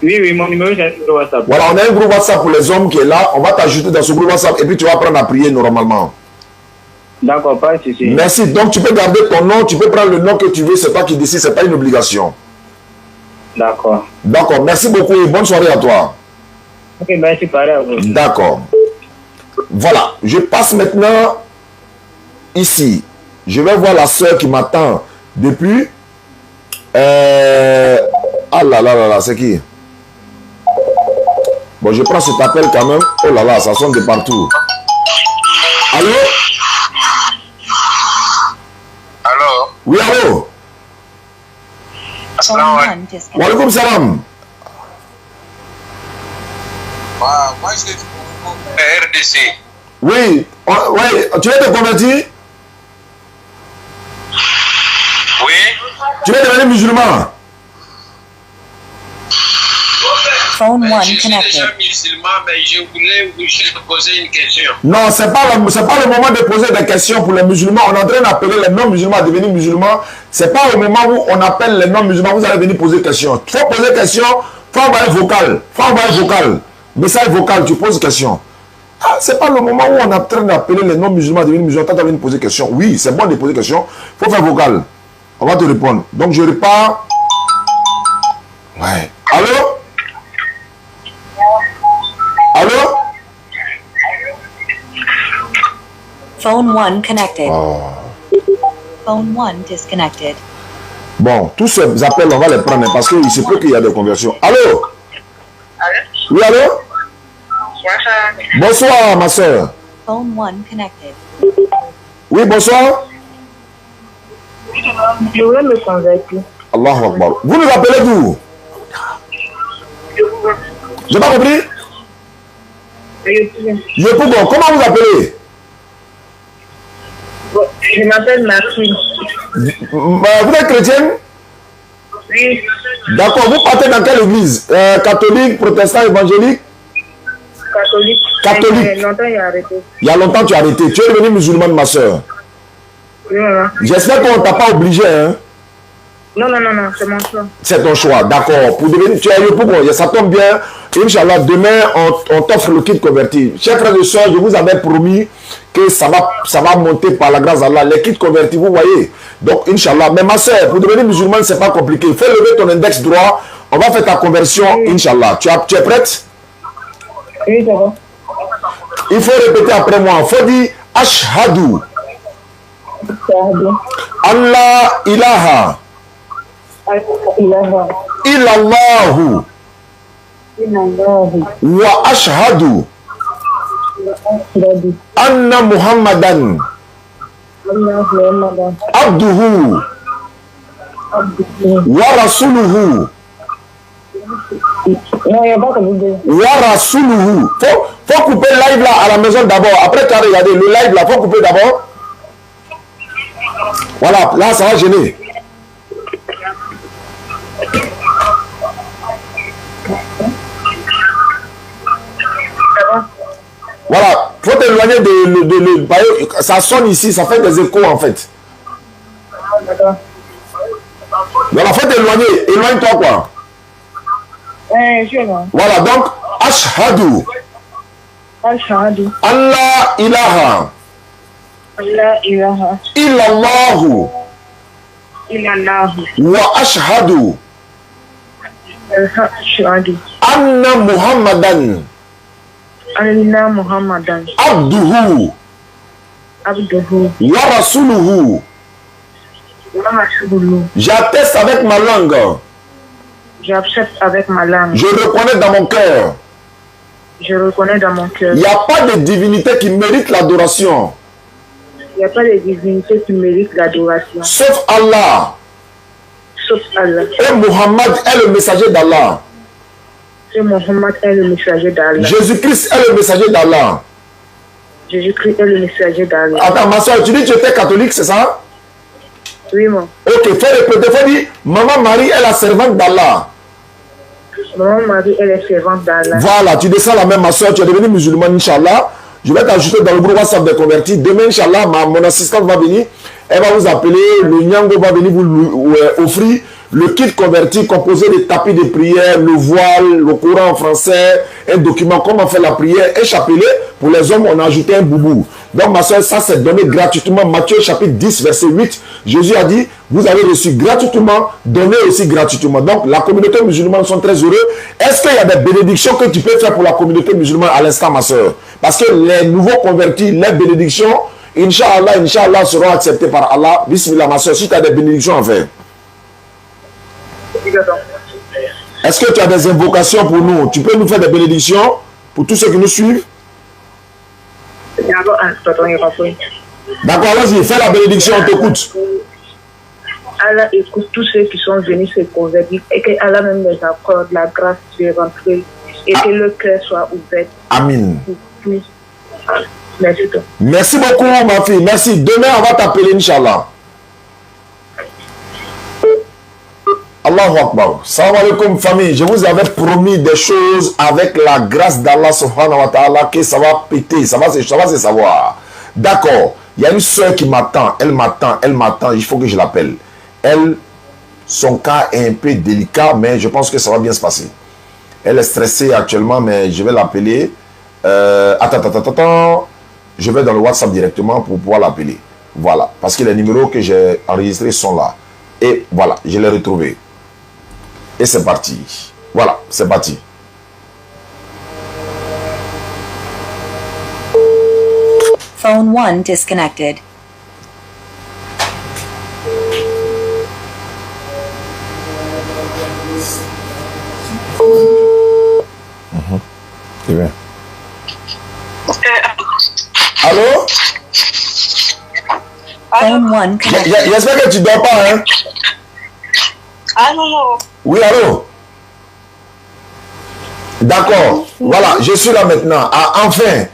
Oui, oui, mon numéro, c'est un numéro WhatsApp.
Voilà, on a un groupe WhatsApp pour les hommes qui est là. On va t'ajouter dans ce groupe WhatsApp et puis tu vas apprendre à prier normalement.
D'accord, pas de souci.
Merci. Donc, tu peux garder ton nom, tu peux prendre le nom que tu veux. C'est toi qui décides, c'est pas une obligation.
D'accord.
D'accord, merci beaucoup et bonne soirée à toi.
Ok, merci, pareil à vous.
D'accord. Voilà, je passe maintenant ici. Je vais voir la soeur qui m'attend depuis... Ah là là là là, c'est qui? Bon, je prends cet appel quand même. Oh là là, ça sonne de partout. Allô?
Allô?
Oui, allô?
Assalamu alaikum.
Wa alaikum salam.
Moi, je suis RDC.
Oui, oui, tu es te convertir?
Oui.
Tu es devenu musulman?
Phone one
Je suis
connected.
déjà musulman, mais je voulais vous juste poser une question.
Non, c'est pas le moment de poser des questions pour les musulmans. On est en train d'appeler les non-musulmans à devenir musulmans. C'est pas au moment où on appelle les non-musulmans, vous allez venir poser des questions. Il faut poser des questions, il faut envoyer vocal. Faut envoyer vocal. Message vocal, tu poses question. Ah, c'est pas le moment où on est en train d'appeler les non-musulmans à devenir musulmans. Toi, tu vas venir poser des questions. Oui, c'est bon de poser des questions. Il faut faire vocal. On va te répondre. Donc, je repars. Ouais. Allô? Allô?
Phone one connected.
Oh.
Phone one disconnected.
Bon, tous ces appels, on va les prendre parce qu'il se peut qu'il y a des conversions. Allô? Oui, allô? Bonsoir, ma soeur.
Phone one connected.
Oui, bonsoir.
Je voulais me convertir.
Allahu Akbar. Vous nous appelez d'où? J'ai pas compris? Yopougon. Comment vous appelez?
Je m'appelle Marie.
Vous êtes chrétienne?
Oui.
D'accord. Vous partez dans quelle église? Catholique, protestant, évangélique?
Catholique.
Catholique.
Il y a longtemps, il a arrêté.
Il y a longtemps, tu as arrêté. Tu es devenue musulmane, ma soeur.
Oui, maman.
J'espère qu'on ne t'a pas obligé, hein?
Non, c'est mon choix.
C'est ton choix, d'accord. Pour devenir, tu es Yopougon, ça tombe bien. Inch'Allah, demain, on t'offre le kit converti. Chers frères et sœurs, je vous avais promis que ça va monter par la grâce d'Allah. Les kits convertis, vous voyez. Donc, Inch'Allah. Mais ma soeur, pour devenir musulmane, c'est pas compliqué. Fais lever ton index droit. On va faire ta conversion, oui. Inch'Allah. Tu es prête?
Oui, ça va.
Il faut répéter après moi. Il faut dire Ashhadu. Allah ilaha. Illallahu. Wa ashhadu. Anna Muhammadan. Abduhu. Wa rasuluhu. Wa rasuluhu. Faut couper le live là à la maison d'abord. Après tu as regardé le live là, faut couper d'abord. Voilà, là ça va gêner. Voilà, faut t'éloigner de ça sonne ici, ça fait des échos en fait. Voilà, faut t'éloigner, éloigne-toi quoi. Voilà, donc, Ashhadu.
Ashhadu.
Allah ilaha. Illallahu. Wa ashhadu. Anna Muhammadan. Abduhu. Wa rasuluhu. J'atteste avec ma langue.
J'accepte avec ma langue.
Je reconnais dans mon cœur.
Je reconnais dans mon cœur.
Il n'y a pas de divinité qui mérite l'adoration.
Il n'y a pas de divinité qui mérite l'adoration.
Sauf Allah.
Sauf Allah.
Et Muhammad est le messager d'Allah.
Et Muhammad est le messager d'Allah.
Jésus-Christ est le messager d'Allah.
Jésus-Christ est le messager d'Allah.
Attends, ma soeur, tu dis que tu étais catholique, c'est ça?
Oui, mon.
Ok, fais répéter, faut dire, Maman Marie est la servante d'Allah.
Maman Marie est la servante d'Allah.
Voilà, tu descends la même, ma soeur, tu es devenue musulmane, Inch'Allah. Je vais t'ajouter dans le groupe WhatsApp des convertis. Demain, Inch'Allah, mon assistante va venir. Elle va vous appeler. Le Nyango va venir vous offrir le kit converti composé de tapis de prière, le voile, le Coran en français, un document, comment faire la prière, un chapelet. Pour les hommes, on a ajouté un boubou. Donc, ma soeur, ça c'est donné gratuitement. Matthieu chapitre 10, verset 8. Jésus a dit, vous avez reçu gratuitement, donnez aussi gratuitement. Donc, la communauté musulmane sont très heureux. Est-ce qu'il y a des bénédictions que tu peux faire pour la communauté musulmane à l'instant, ma soeur? Parce que les nouveaux convertis, les bénédictions, Inch'Allah, seront acceptées par Allah. Bismillah, ma soeur, si tu as des bénédictions à faire. Est-ce que tu as des invocations pour nous? Tu peux nous faire des bénédictions pour tous ceux qui nous suivent? D'accord, vas-y, fais la bénédiction, on t'écoute.
Allah écoute tous ceux qui sont venus se convertir et que Allah même les accorde la grâce de rentrer et que le cœur soit ouvert.
Amin.
Merci toi.
Merci beaucoup, ma fille. Merci. Demain, on va t'appeler, Inch'Allah. Allahu Akbar. Salam alaikum, famille. Je vous avais promis des choses avec la grâce d'Allah subhanahu wa ta'ala que ça va péter, ça va se savoir. D'accord. Il y a une soeur qui m'attend. Elle m'attend. Il faut que je l'appelle. Elle, son cas est un peu délicat, mais je pense que ça va bien se passer. Elle est stressée actuellement, mais je vais l'appeler. Attends. Je vais dans le WhatsApp directement pour pouvoir l'appeler. Voilà. Parce que les numéros que j'ai enregistrés sont là. Et voilà, je l'ai retrouvé. Et c'est parti. Voilà, c'est parti.
Phone 1 disconnected.
C'est bien. Allô?
Phone 1 connected.
J'espère que tu dors pas, hein?
Ah non, non.
Oui, allô? D'accord. Voilà, je suis là maintenant. Ah, enfin.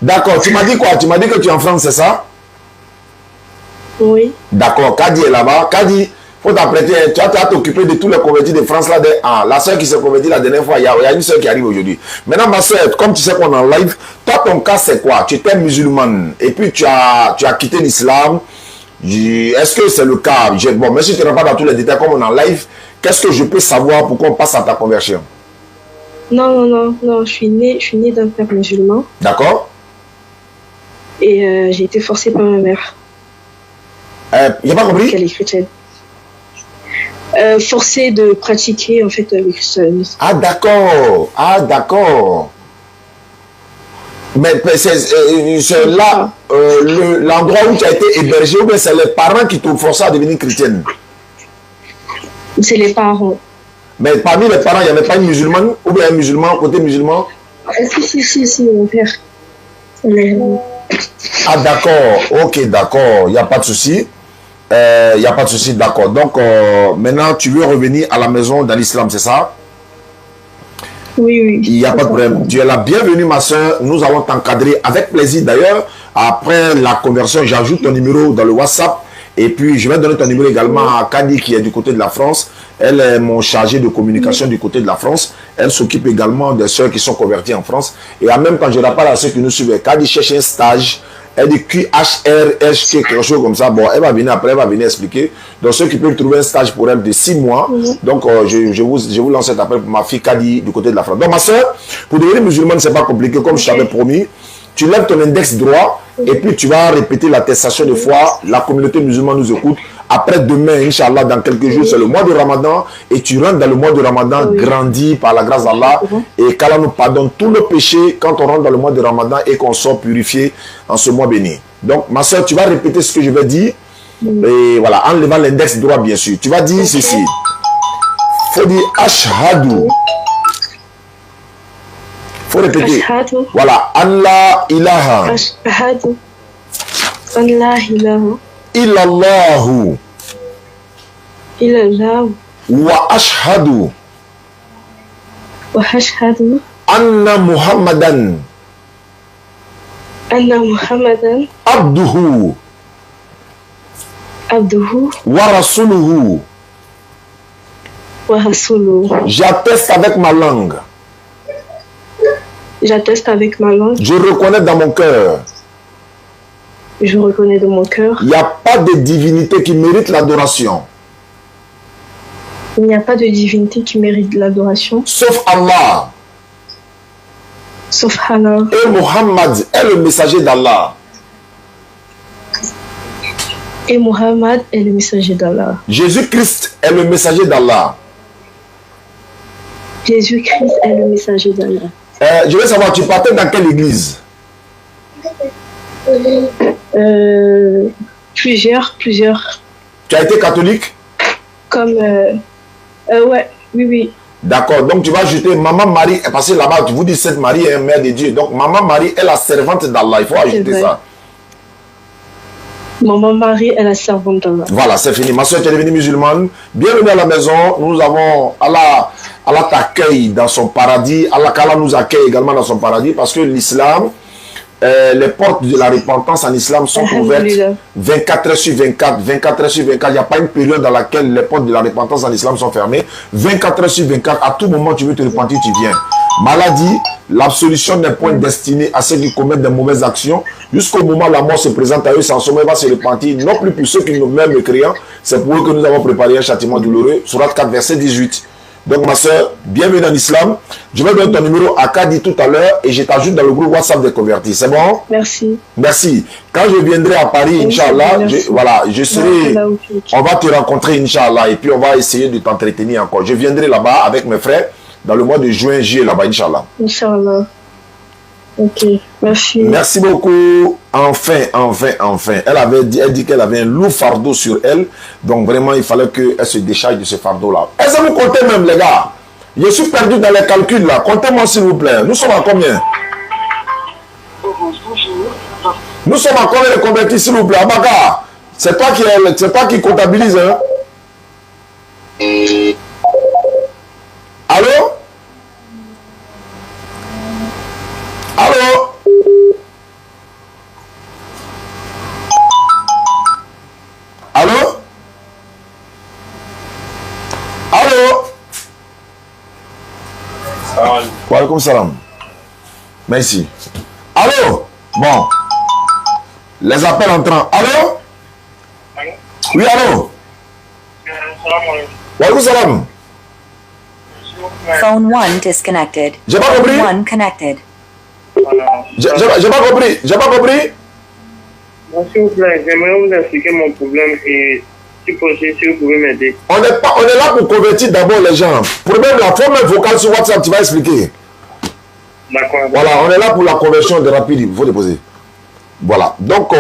D'accord. Tu m'as dit quoi? Tu m'as dit que tu es en France, c'est ça?
Oui.
D'accord. Kadi est là-bas. Kadi, faut t'apprêter. Tu vas t'occuper de tous les convertis de France là. La soeur qui s'est convertie la dernière fois, il y a une soeur qui arrive aujourd'hui. Maintenant, ma soeur, comme tu sais qu'on est en live, toi, ton cas, c'est quoi? Tu étais musulmane et puis tu as quitté l'islam. Est-ce que c'est le cas? Bon, même si tu ne rentres pas dans tous les détails comme on est en live, qu'est-ce que je peux savoir pour qu'on passe à ta conversion?
Non, je suis née d'un père musulman.
D'accord.
Et j'ai été forcée par ma mère.
Il n'y a pas compris?
Elle est chrétienne. Forcée de pratiquer en fait le christianisme.
Ah d'accord. Mais c'est là l'endroit où tu as été hébergé ou bien c'est les parents qui t'ont forcé à devenir chrétienne?
C'est les parents.
Mais parmi les parents, il n'y avait pas une musulmane ou bien un musulman, côté musulman?
Si, mon père.
Ah d'accord, ok, d'accord, il n'y a pas de souci. D'accord. Donc maintenant, tu veux revenir à la maison dans l'islam, c'est ça?
Oui.
Il n'y a pas de problème. Tu es la bienvenue, ma soeur. Nous allons t'encadrer avec plaisir. D'ailleurs, après la conversion, j'ajoute ton numéro dans le WhatsApp. Et puis, je vais donner ton numéro également à Kadi qui est du côté de la France. Elle est mon chargé de communication du côté de la France. Elle s'occupe également des soeurs qui sont converties en France. Et en même temps, je rappelle à ceux qui nous suivent, Kadi cherche un stage. Elle dit QHRHK, quelque chose comme ça. Bon, elle va venir après, elle va venir expliquer. Donc, ceux qui peuvent trouver un stage pour elle de 6 mois. Donc, je vous lance cet appel pour ma fille Kadi du côté de la France. Donc, ma soeur, pour devenir musulmane, c'est pas compliqué, comme je t'avais promis. Tu lèves ton index droit et puis tu vas répéter l'attestation de foi. La communauté musulmane nous écoute. Après demain, Inch'Allah, dans quelques jours, c'est le mois de Ramadan. Et tu rentres dans le mois de Ramadan, grandi par la grâce d'Allah. Et qu'Allah nous pardonne tous nos péchés quand on rentre dans le mois de Ramadan et qu'on sort purifié en ce mois béni. Donc, ma soeur, tu vas répéter ce que je vais dire. Et voilà, en levant l'index droit, bien sûr. Tu vas dire ceci. Il faut dire Ashhadu. Faut répéter.
Ashhadu.
Voilà. Allah ilaha.
Ashhadu. Allah ilaha.
Illallahu.
Illallahu.
Wa ashhadu.
Wa ashhadu.
Anna Muhammadan.
Anna Muhammadan.
Abduhu.
Abduhu.
Wa rasuluhu.
Wa rasuluhu.
J'atteste avec ma langue.
J'atteste avec ma langue.
Je reconnais dans mon cœur.
Je reconnais dans mon cœur.
Il n'y a pas de divinité qui mérite l'adoration.
Il n'y a pas de divinité qui mérite l'adoration.
Sauf Allah.
Sauf Allah.
Et Muhammad est le messager d'Allah.
Et Muhammad est le messager d'Allah.
Jésus-Christ est le messager d'Allah.
Jésus-Christ est le messager d'Allah.
Je veux savoir, tu partais dans quelle église?
Plusieurs.
Tu as été catholique?
Comme... ouais, oui.
D'accord, donc tu vas ajouter Maman Marie, parce que là-bas, tu vous dis Sainte Marie est mère de Dieu. Donc Maman Marie est la servante d'Allah, il faut ajouter ça.
Maman Marie est la servante d'Allah.
Voilà, c'est fini. Ma soeur, tu es devenue musulmane. Bienvenue à la maison. Nous avons... Allah t'accueille dans son paradis. Allah nous accueille également dans son paradis parce que l'islam, les portes de la repentance en islam sont ouvertes 24 heures sur 24. 24 heures sur 24. Il n'y a pas une période dans laquelle les portes de la repentance en islam sont fermées. 24 heures sur 24. À tout moment, tu veux te repentir, tu viens. Maladie, l'absolution n'est point destinée à ceux qui commettent des mauvaises actions. Jusqu'au moment où la mort se présente à eux, sans sommeil va se repentir. Non plus pour ceux qui nous même le créant. C'est pour eux que nous avons préparé un châtiment douloureux. Sourate 4, verset 18. Donc ma soeur, bienvenue en islam. Je vais donner ton numéro à Kadi tout à l'heure et je t'ajoute dans le groupe WhatsApp des convertis. C'est bon?
Merci.
Merci. Quand je viendrai à Paris, Inch'Allah, je serai... On va te rencontrer, Inch'Allah, et puis on va essayer de t'entretenir encore. Je viendrai là-bas avec mes frères dans le mois de juin, juillet, là-bas, Inch'Allah.
Inch'Allah. Ok, merci.
Merci beaucoup. Enfin. Elle dit qu'elle avait un lourd fardeau sur elle. Donc vraiment, il fallait qu'elle se décharge de ce fardeau-là. Est-ce que vous comptez même, les gars? Je suis perdu dans les calculs là. Comptez-moi s'il vous plaît. Nous sommes à combien? Nous sommes encore les convertis, s'il vous plaît. Abaka, c'est toi qui comptabilise. Hein? Allô? Allô? Allô? Allô? Wa alaikum salam. Merci. Allô? Bon. Les appels entrants. Allô? Oui, allô? Wa alaikum salam.
Phone 1 disconnected.
J'ai pas compris.
Phone 1 connected.
J'ai pas compris. J'ai pas compris.
Bon, s'il vous plaît, j'aimerais vous expliquer mon problème et si possible, si vous pouvez m'aider.
On est là pour convertir d'abord les gens. Pour même la forme vocale sur WhatsApp, tu vas expliquer.
D'accord.
Voilà, on est là pour la conversion de rapide. Il faut déposer. Voilà. Donc,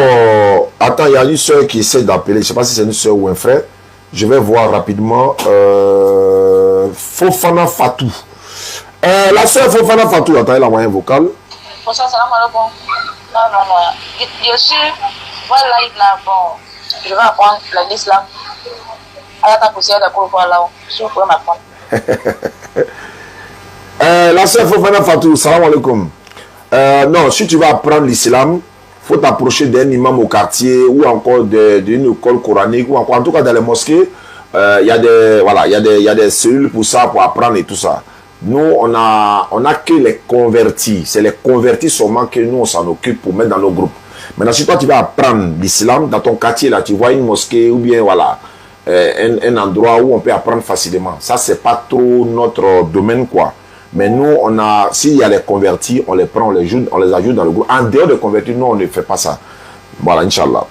attends, il y a une soeur qui essaie d'appeler. Je ne sais pas si c'est une soeur ou un frère. Je vais voir rapidement. Fofana Fatou. La soeur Fofana Fatou, attends, elle a envoyé un vocal.
Bonsoir, salam alaikum. Non. Je suis voilà là, bon. Je vais apprendre l'islam. À la temps poussière de cours, voilà. Si vous pouvez m'apprendre.
La soeur Fofana Fatou, salam alaikum. Non, si tu vas apprendre l'islam, il faut t'approcher d'un imam au quartier ou encore d'une école coranique ou encore, en tout cas dans les mosquées. Il y a des cellules pour ça, pour apprendre et tout ça. Nous, on a que les convertis. C'est les convertis seulement que nous, on s'en occupe pour mettre dans nos groupes. Maintenant, si toi, tu vas apprendre l'islam, dans ton quartier, là, tu vois une mosquée ou bien, voilà, un endroit où on peut apprendre facilement. Ça, c'est pas trop notre domaine, quoi. Mais nous, s'il y a les convertis, on les prend, on les ajoute dans le groupe. En dehors de convertis, nous, on ne fait pas ça. Voilà, Inch'Allah.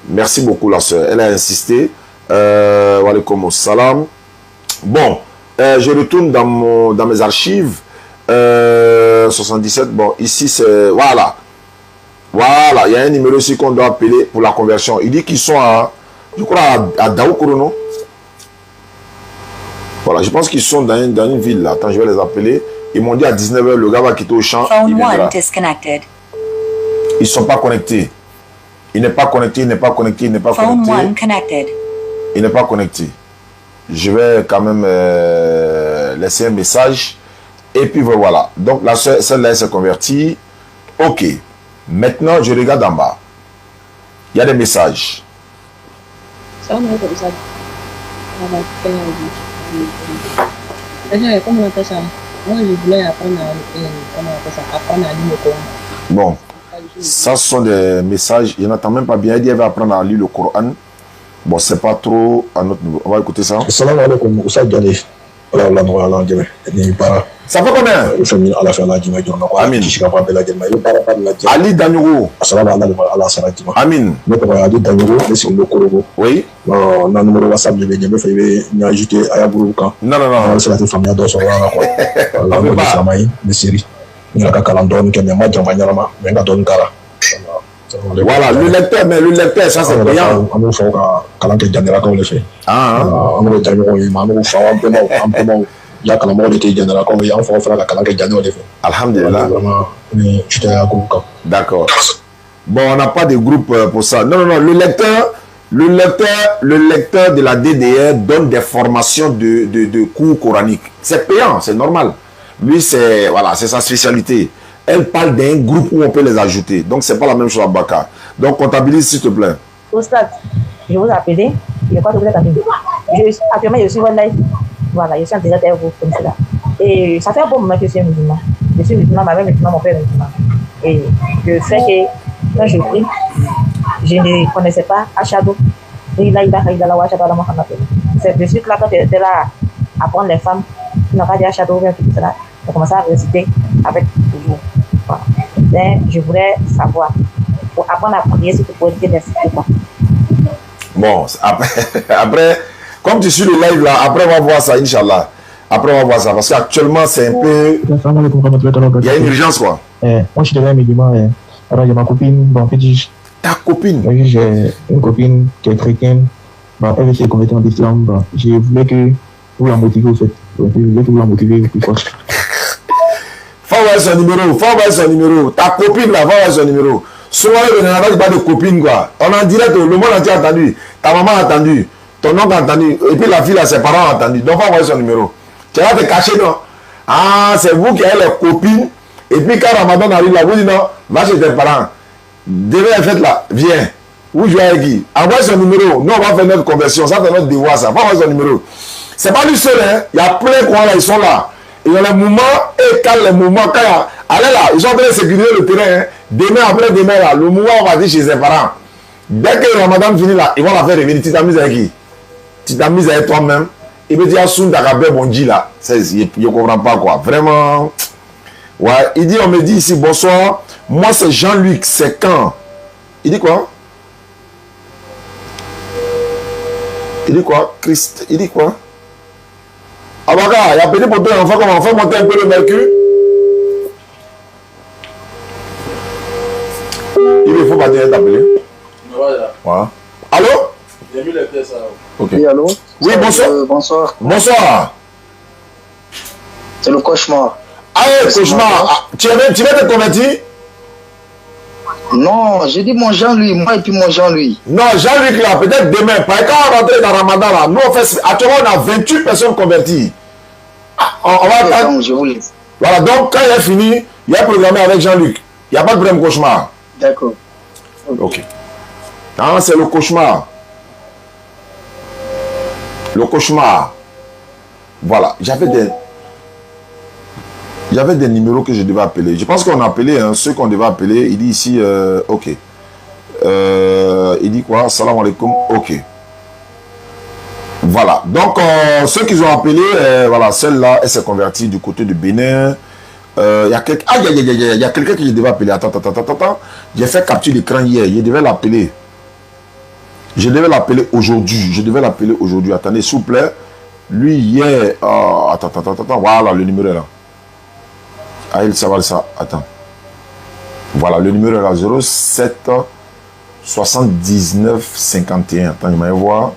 Merci beaucoup, la soeur. Elle a insisté. Wa alaikum salam. Bon. Je retourne dans mes archives. 77. Bon, ici, c'est... Voilà. Voilà. Il y a un numéro aussi qu'on doit appeler pour la conversion. Il dit qu'ils sont je crois, à Daoukoro, non? Voilà. Je pense qu'ils sont dans une ville, là. Attends, je vais les appeler. Ils m'ont dit à 19h, le gars va quitter au champ.
Phone 1 disconnected.
Ils ne sont pas connectés. Il n'est pas connecté, il n'est pas connecté, il n'est pas
Phone
connecté.
1 connected.
Il n'est pas connecté. Je vais quand même laisser un message. Et puis voilà. Donc, celle-là s'est convertie. OK. Maintenant, je regarde en bas. Il y a des messages.
Comment on appelle ça? Moi, je voulais apprendre à lire le Coran.
Bon. Ça, ce sont des messages. Il n'entend même pas bien. Il dit qu'il va apprendre à lire le Coran. Bon, c'est pas trop à notre niveau. On va écouter ça.
Salam alaikum.
Ça fait combien? Amin. Ali Danyoro. Amin. Oui. Non. Voilà, le lecteur, ça c'est payant. Alhamdulillah. D'accord. Bon, on n'a pas de groupe pour ça. Non, le lecteur de la DDR donne des formations de cours coraniques. C'est payant, c'est normal. Lui, c'est sa spécialité. Elle parle d'un groupe où on peut les ajouter. Donc, c'est pas la même chose à Baka. Donc, comptabilise, s'il te plaît.
Oustaz, je vous appelle. Je crois que vous êtes en ligne. Actuellement, je suis en live. Voilà, je suis en train de vous comme cela. Et ça fait un bon moment que je suis musulman. Je suis musulman, ma mère musulman, mon père musulman. Et je sais que quand je prie, je ne connaissais pas Ashado. C'est de suite là, quand tu étais là à apprendre les femmes qui n'ont pas dit Ashado, tout cela, j'ai commencé à réciter avec vous. Voilà. Donc, je voulais savoir, pour apprendre à prier, si tu pouvais dire des quoi.
Bon, après, comme tu suis le live là, après on va voir ça, Inch'Allah. Après on va voir ça, parce qu'actuellement c'est un peu... Il y a une urgence quoi.
Moi je suis devenu musulman, alors j'ai ma copine, bon en fait
ta copine?
Oui, j'ai une copine qui est chrétienne, bon, elle s'est convertie en islam, bon, je voulais que vous la motivez au fait, je voulais que vous la motivez plus fort.
Fawa envoyer son numéro. Faut envoyer son numéro. Ta copine là, va envoyer son numéro. Souvent, il n'y a pas de copine quoi. On en dirait que le monde entier a entendu. Ta maman a entendu. Ton oncle a entendu. Et puis la fille là, ses parents ont entendu. Donc, faut envoyer son numéro. Tu vas te cacher, non? Ah, c'est vous qui avez les copines. Et puis quand Ramadan arrive là, vous dites non, va chez tes parents. Demain, faites là, viens. Vous jouez avec qui? Envoyez son numéro. Nous, on va faire notre conversion. Ça, c'est notre devoir, ça. Va envoyer son numéro. C'est pas lui seul, hein. Il y a plein de courants là, ils sont là. Il y a les mouvements, et quand les mouvements, quand allez là, ils sont en train de sécuriser le terrain, hein. Demain, après demain, là, le mouvement va dire chez ses parents. Dès que le Ramadan finit là, ils vont la faire revenir. Tu t'amuses avec qui? Tu t'amuses avec toi-même. Il me dit, Assoun Dakabe Bonji là. Je ne comprends pas quoi. Vraiment. Ouais, il dit, on me dit ici, bonsoir. Moi, c'est Jean-Luc, c'est quand? Il dit quoi? Il dit quoi? Christ, il dit quoi? Abaka, il y a petit poteau, on fait monter un peu le mercure. Il faut pas dire t'appeler.
Voilà.
Ouais. Allô?
J'ai mis les pièces là.
Ok.
Oui, allô?
Oui, bonsoir.
Bonsoir.
Bonsoir.
C'est le cauchemar.
Ah, oui, cauchemar. Ah, tu vas te convertir?
Non, j'ai dit mon Jean-Louis, moi et puis mon Jean-Louis.
Non, Jean-Luc là, peut-être demain. Parce que quand on rentre dans Ramadan là, nous on fait, actuellement on a 28 personnes converties. Ah, on va attendre.
Je vous laisse.
Voilà, donc quand il est fini, il y a programmé avec Jean-Luc. Il n'y a pas de problème cauchemar.
D'accord.
Ok. Ah, c'est le cauchemar. Le cauchemar. Voilà, j'avais des numéros que je devais appeler. Je pense qu'on a appelé, hein, ceux qu'on devait appeler. Il dit ici, ok. Il dit quoi? Salam alaikum, ok. Voilà. Donc, ceux qui ont appelé, voilà, celle-là, elle s'est convertie du côté de Bénin. Il y a quelqu'un que je devais appeler. Attends. J'ai fait capture d'écran hier. Je devais l'appeler. Je devais l'appeler aujourd'hui. Attendez, s'il vous plaît. Lui, hier... attends. Voilà, le numéro est là. Ah, il savoir ça. Attends. Voilà, le numéro est là. 07 79 51. Attends, il m'a voir.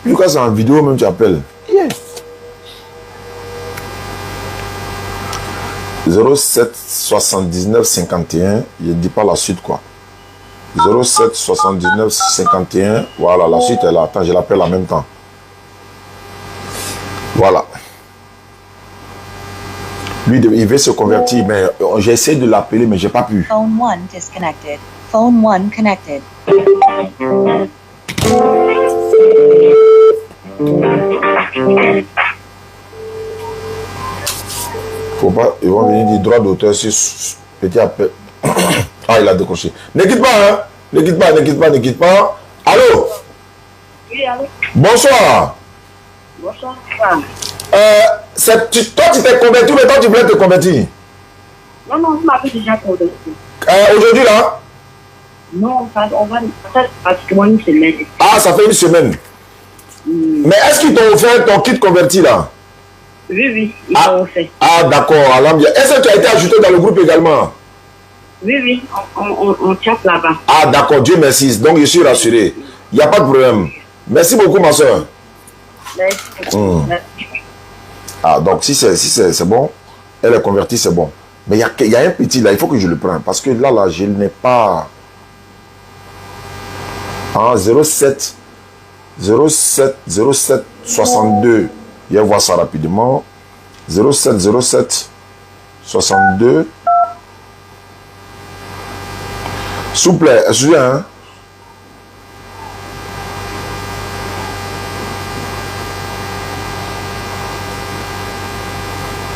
Pourquoi c'est en vidéo même tu appelles? Yeah. 07 79 51. Je ne dis pas la suite quoi. 07 79 51. Voilà, la suite est là. Attends, je l'appelle en même temps. Voilà. Lui, il veut se convertir, mais j'ai essayé de l'appeler, mais j'ai pas pu.
Phone 1 disconnected. Phone 1 connected.
Faut pas, ils vont venir dire droit d'auteur sur petit appel. Ah, il a décroché. Ne quitte pas, hein. Ne quitte pas. Allô?
Oui, allô?
Bonsoir.
Bonsoir.
Toi, tu t'es converti, mais toi, tu voulais te convertir?
Non, vous m'avez déjà converti.
Aujourd'hui, là?
Non, on va faire pratiquement une semaine.
Ah, ça fait une semaine. Mais est-ce qu'ils t'ont offert ton kit converti, là?
Oui, ils l'ont offert.
Ah, d'accord. Est-ce que tu as été ajouté dans le groupe également?
Oui, on chatte là-bas.
Ah, d'accord. Dieu merci. Donc, je suis rassuré. Il n'y a pas de problème. Merci beaucoup, ma soeur. Ah, donc si c'est bon, elle est convertie, c'est bon. Mais il y a un petit là, il faut que je le prenne. Parce que là, je n'ai pas... Ah, 07 62. Je vais voir ça rapidement. 07 62. S'il vous plaît, excusez, hein.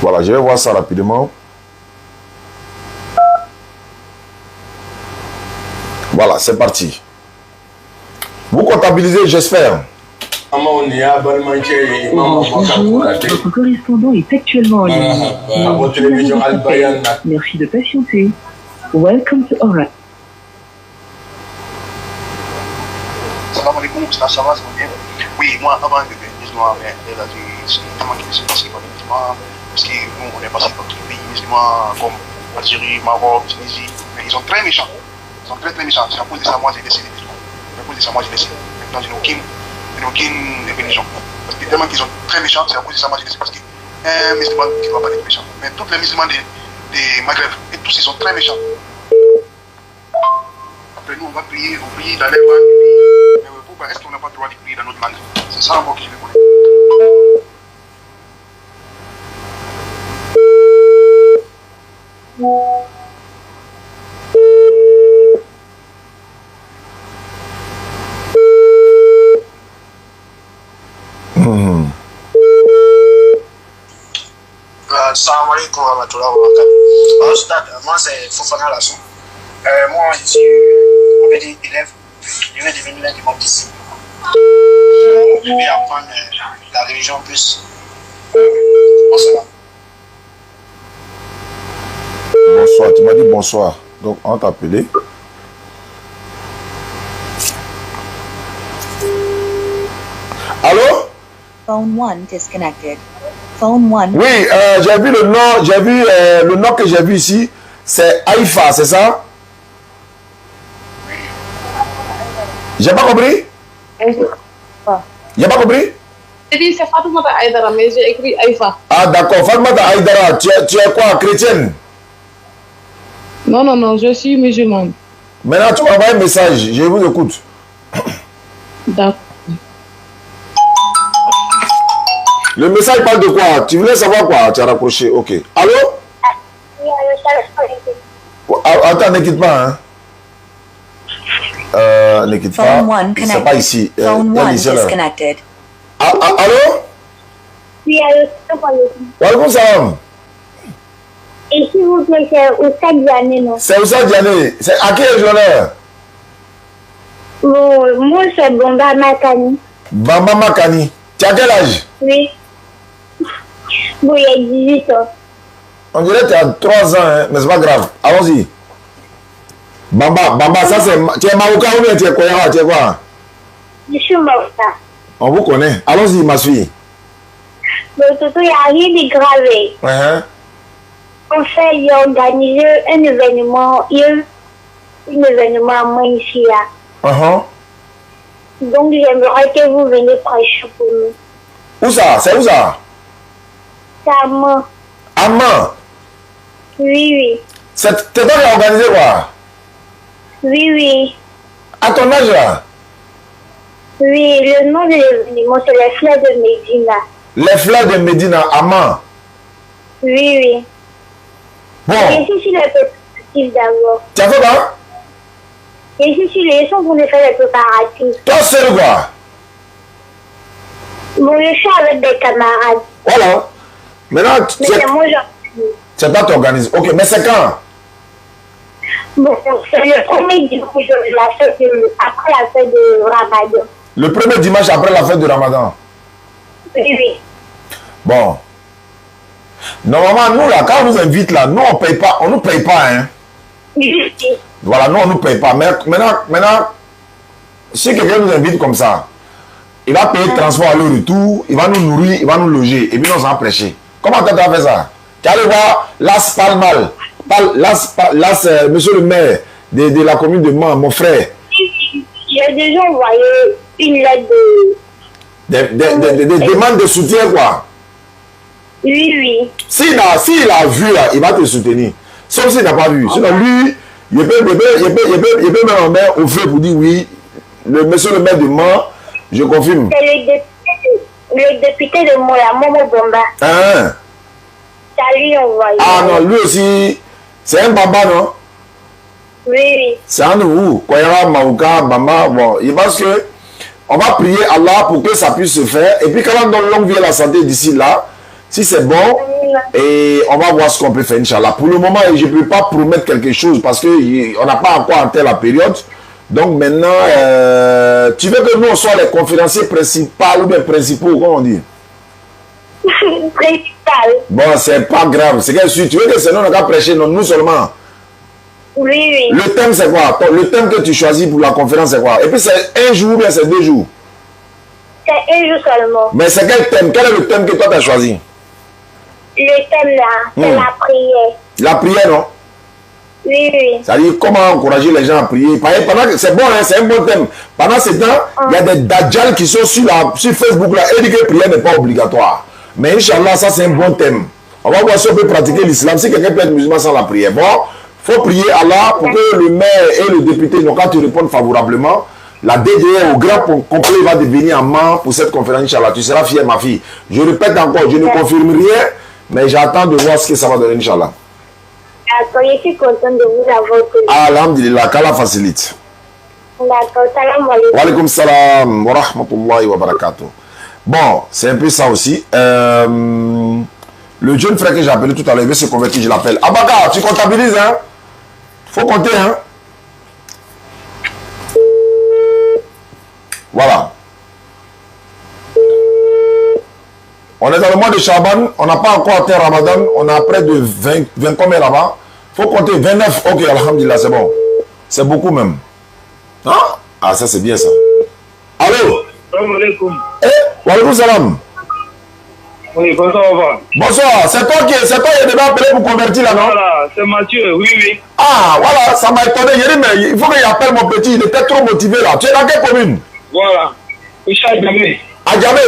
Voilà, je vais voir ça rapidement. Voilà, c'est parti. Vous comptabilisez, j'espère.
Bonjour,
votre correspondant est actuellement en ligne. Merci de patienter. Welcome to Aura.
Salam alaikum, ça va, ça va bien? Oui, moi, avant de venir, je dois c'est tellement qui s'est passé collectivement, parce que nous, on est passé par tous les pays musulmans, comme Algérie, Maroc, Tunisie, mais ils sont très méchants. Ils sont très méchants. C'est à cause de ça, moi, j'ai décidé. C'est à cause de ça, moi, j'ai décidé. Maintenant, je n'ai aucune religion. Parce que tellement qu'ils sont très méchants, c'est à cause de ça, moi, j'ai décidé. Parce que un musulman qui ne va pas être méchant. Mais tous les musulmans des Maghreb, et tous ils sont très méchants. Après nous, on va prier dans les langues du pays. Mais pourquoi est-ce qu'on n'a pas le droit de prier dans notre langue? C'est ça moi que je veux connaître.
Salam alaikum wa rahmatullahi wa barakatuh. Stade, moi c'est Fofana Lasso. Moi je suis élève, je vais devenir l'un des membres d'ici. Je vais apprendre la religion plus. Bonsoir.
Bonsoir, tu m'as dit bonsoir. Donc on t'a appelé. Allô?
Phone 1 disconnected. Phone 1.
Oui, j'ai vu le nom, le nom que j'ai vu ici, c'est Haïfa, c'est ça? J'ai pas compris? J'ai pas compris?
J'ai dit c'est Fatoumata Aïdara, mais j'ai écrit Haïfa.
Ah d'accord, Fatoumata Aïdara, tu es quoi, chrétienne?
Non, je suis musulmane.
Maintenant tu m'envoies un message, je vous écoute.
D'accord.
Le message parle de quoi? Tu voulais savoir quoi? Tu as raccroché, ok. Allô? Attends, ne quitte pas, hein. Ne quitte pas. C'est pas ici.
Phone 1 disconnected.
Allô?
Oui, allô?
Walaikum salam.
Et s'il vous plaît, c'est Oussad Diané, non?
C'est Oussad Diané. C'est à quel journal?
Bon, moi, c'est Bamba Makani.
Bamba Makani. Tu as quel âge?
Oui. Bon, il y a 18 ans.
On dirait que tu as 3 ans, hein, mais c'est pas grave. Allons-y. Bamba, ça c'est... Tu es marocain ou bien tu es Koyara? Tu es quoi?
Je suis marocain.
On vous connaît. Allons-y, ma fille.
Bon, Toto, il n'y a rien de grave. En fait, il a organisé un événement à moi ici, là. Donc, j'aimerais que vous veniez prêcher pour nous.
Où ça? C'est où ça?
C'est à moi.
À moi?
Oui.
C'est toi qui as organisé quoi?
Oui.
À ton âge là?
Oui, le nom de l'événement, c'est les fleurs de Médina.
Les fleurs de Médina, Amman?
Oui.
Bon.
Je suis sur les préparatifs d'abord.
Tu as fait quoi?
Je suis sur les sons pour nous faire les préparatifs.
Toi seul quoi?
Bon, je suis avec des camarades.
Voilà. Maintenant,
c'est moi, j'organise.
C'est toi qui organises. Ok, mais c'est quand?
Bon, c'est le premier dimanche après la fête de Ramadan.
Le premier dimanche après la fête de Ramadan?
Oui.
Bon. Normalement, nous là, quand on nous invite là, nous on paye pas, on nous paye pas, hein.
Oui.
Voilà, nous on nous paye pas. Mais maintenant, si quelqu'un nous invite comme ça, il va payer le transport à le retour, il va nous nourrir, il va nous loger, et puis on s'en prêcher. Comment tu as fait ça? Tu allé voir Las Palmal, monsieur le maire de la commune de Man, mon frère.
J'ai déjà envoyé une lettre
de demande de soutien, quoi.
Oui.
S'il a vu, là, il va te soutenir. Sauf s'il n'a pas vu. Sinon, lui, il peut mettre en main au feu pour dire oui, monsieur le maire de Man, je confirme.
C'est le député de Mola, Momo Bamba. Ça lui envoyé.
Ah non, lui aussi, c'est un Bamba, non?
Oui.
C'est un de vous. Koyara, Maouka, Bamba, bon, il pense que on va prier Allah pour que ça puisse se faire. Et puis quand on donne longue vie à la santé d'ici là, si c'est bon, et on va voir ce qu'on peut faire, Inch'Allah. Pour le moment, je ne peux pas promettre quelque chose parce qu'on n'a pas encore atteint la période. Donc maintenant, tu veux que nous on soit les conférenciers principaux ou bien principaux, comment on dit?
Principal.
Bon, c'est pas grave. C'est que tu veux que c'est nous on a prêché, non, nous seulement.
Oui.
Le thème c'est quoi? Le thème que tu choisis pour la conférence c'est quoi? Et puis c'est un jour ou bien c'est 2 jours?
C'est un jour seulement.
Mais c'est quel thème? Quel est le thème que toi tu as choisi?
Le thème là, c'est la prière.
La prière, non?
Oui.
C'est-à-dire comment encourager les gens à prier. Pendant que c'est bon, hein, c'est un bon thème. Pendant ce temps, il y a des dajjals qui sont sur Facebook là et disent que la prière n'est pas obligatoire. Mais Inch'Allah, ça c'est un bon thème. On va voir si on peut pratiquer l'islam. Si quelqu'un peut être musulman sans la prière. Bon, faut prier Allah pour que le maire et le député n'ont qu'à te répondre favorablement. La DDR au grand complet va devenir un membre pour cette conférence, Inch'Allah. Tu seras fier, ma fille. Je répète encore, je ne confirme rien, mais j'attends de voir ce que ça va donner, Inch'Allah.
D'accord, je suis content de vous avoir connu.
Alhamdulillah, qu'Allah facilite.
D'accord, salam alaikum.
Wa alaikum salam wa rahmatullahi wa barakatuh. Bon, c'est un peu ça aussi. Le jeune frère que j'ai appelé tout à l'heure, il veut se convertir, je l'appelle. Abaka, tu comptabilises, hein? Faut compter, hein? Voilà. On est dans le mois de Shaban, on n'a pas encore atteint Ramadan, on a près de 20 combien là-bas? Faut compter 29. Ok, alhamdulillah, c'est bon. C'est beaucoup même. Hein? Ah, ça c'est bien ça. Allô?
Salam alaikum.
Wa alaikum salam.
Oui, bonsoir.
Bonsoir, c'est toi qui est déjà appelé pour convertir là, non?
Voilà, c'est Mathieu, oui.
Ah, voilà, ça m'a étonné. Il dit, mais il faut qu'il appelle mon petit, il était trop motivé là. Tu es dans quelle commune?
Voilà, je suis à Djamé.
À Djamé?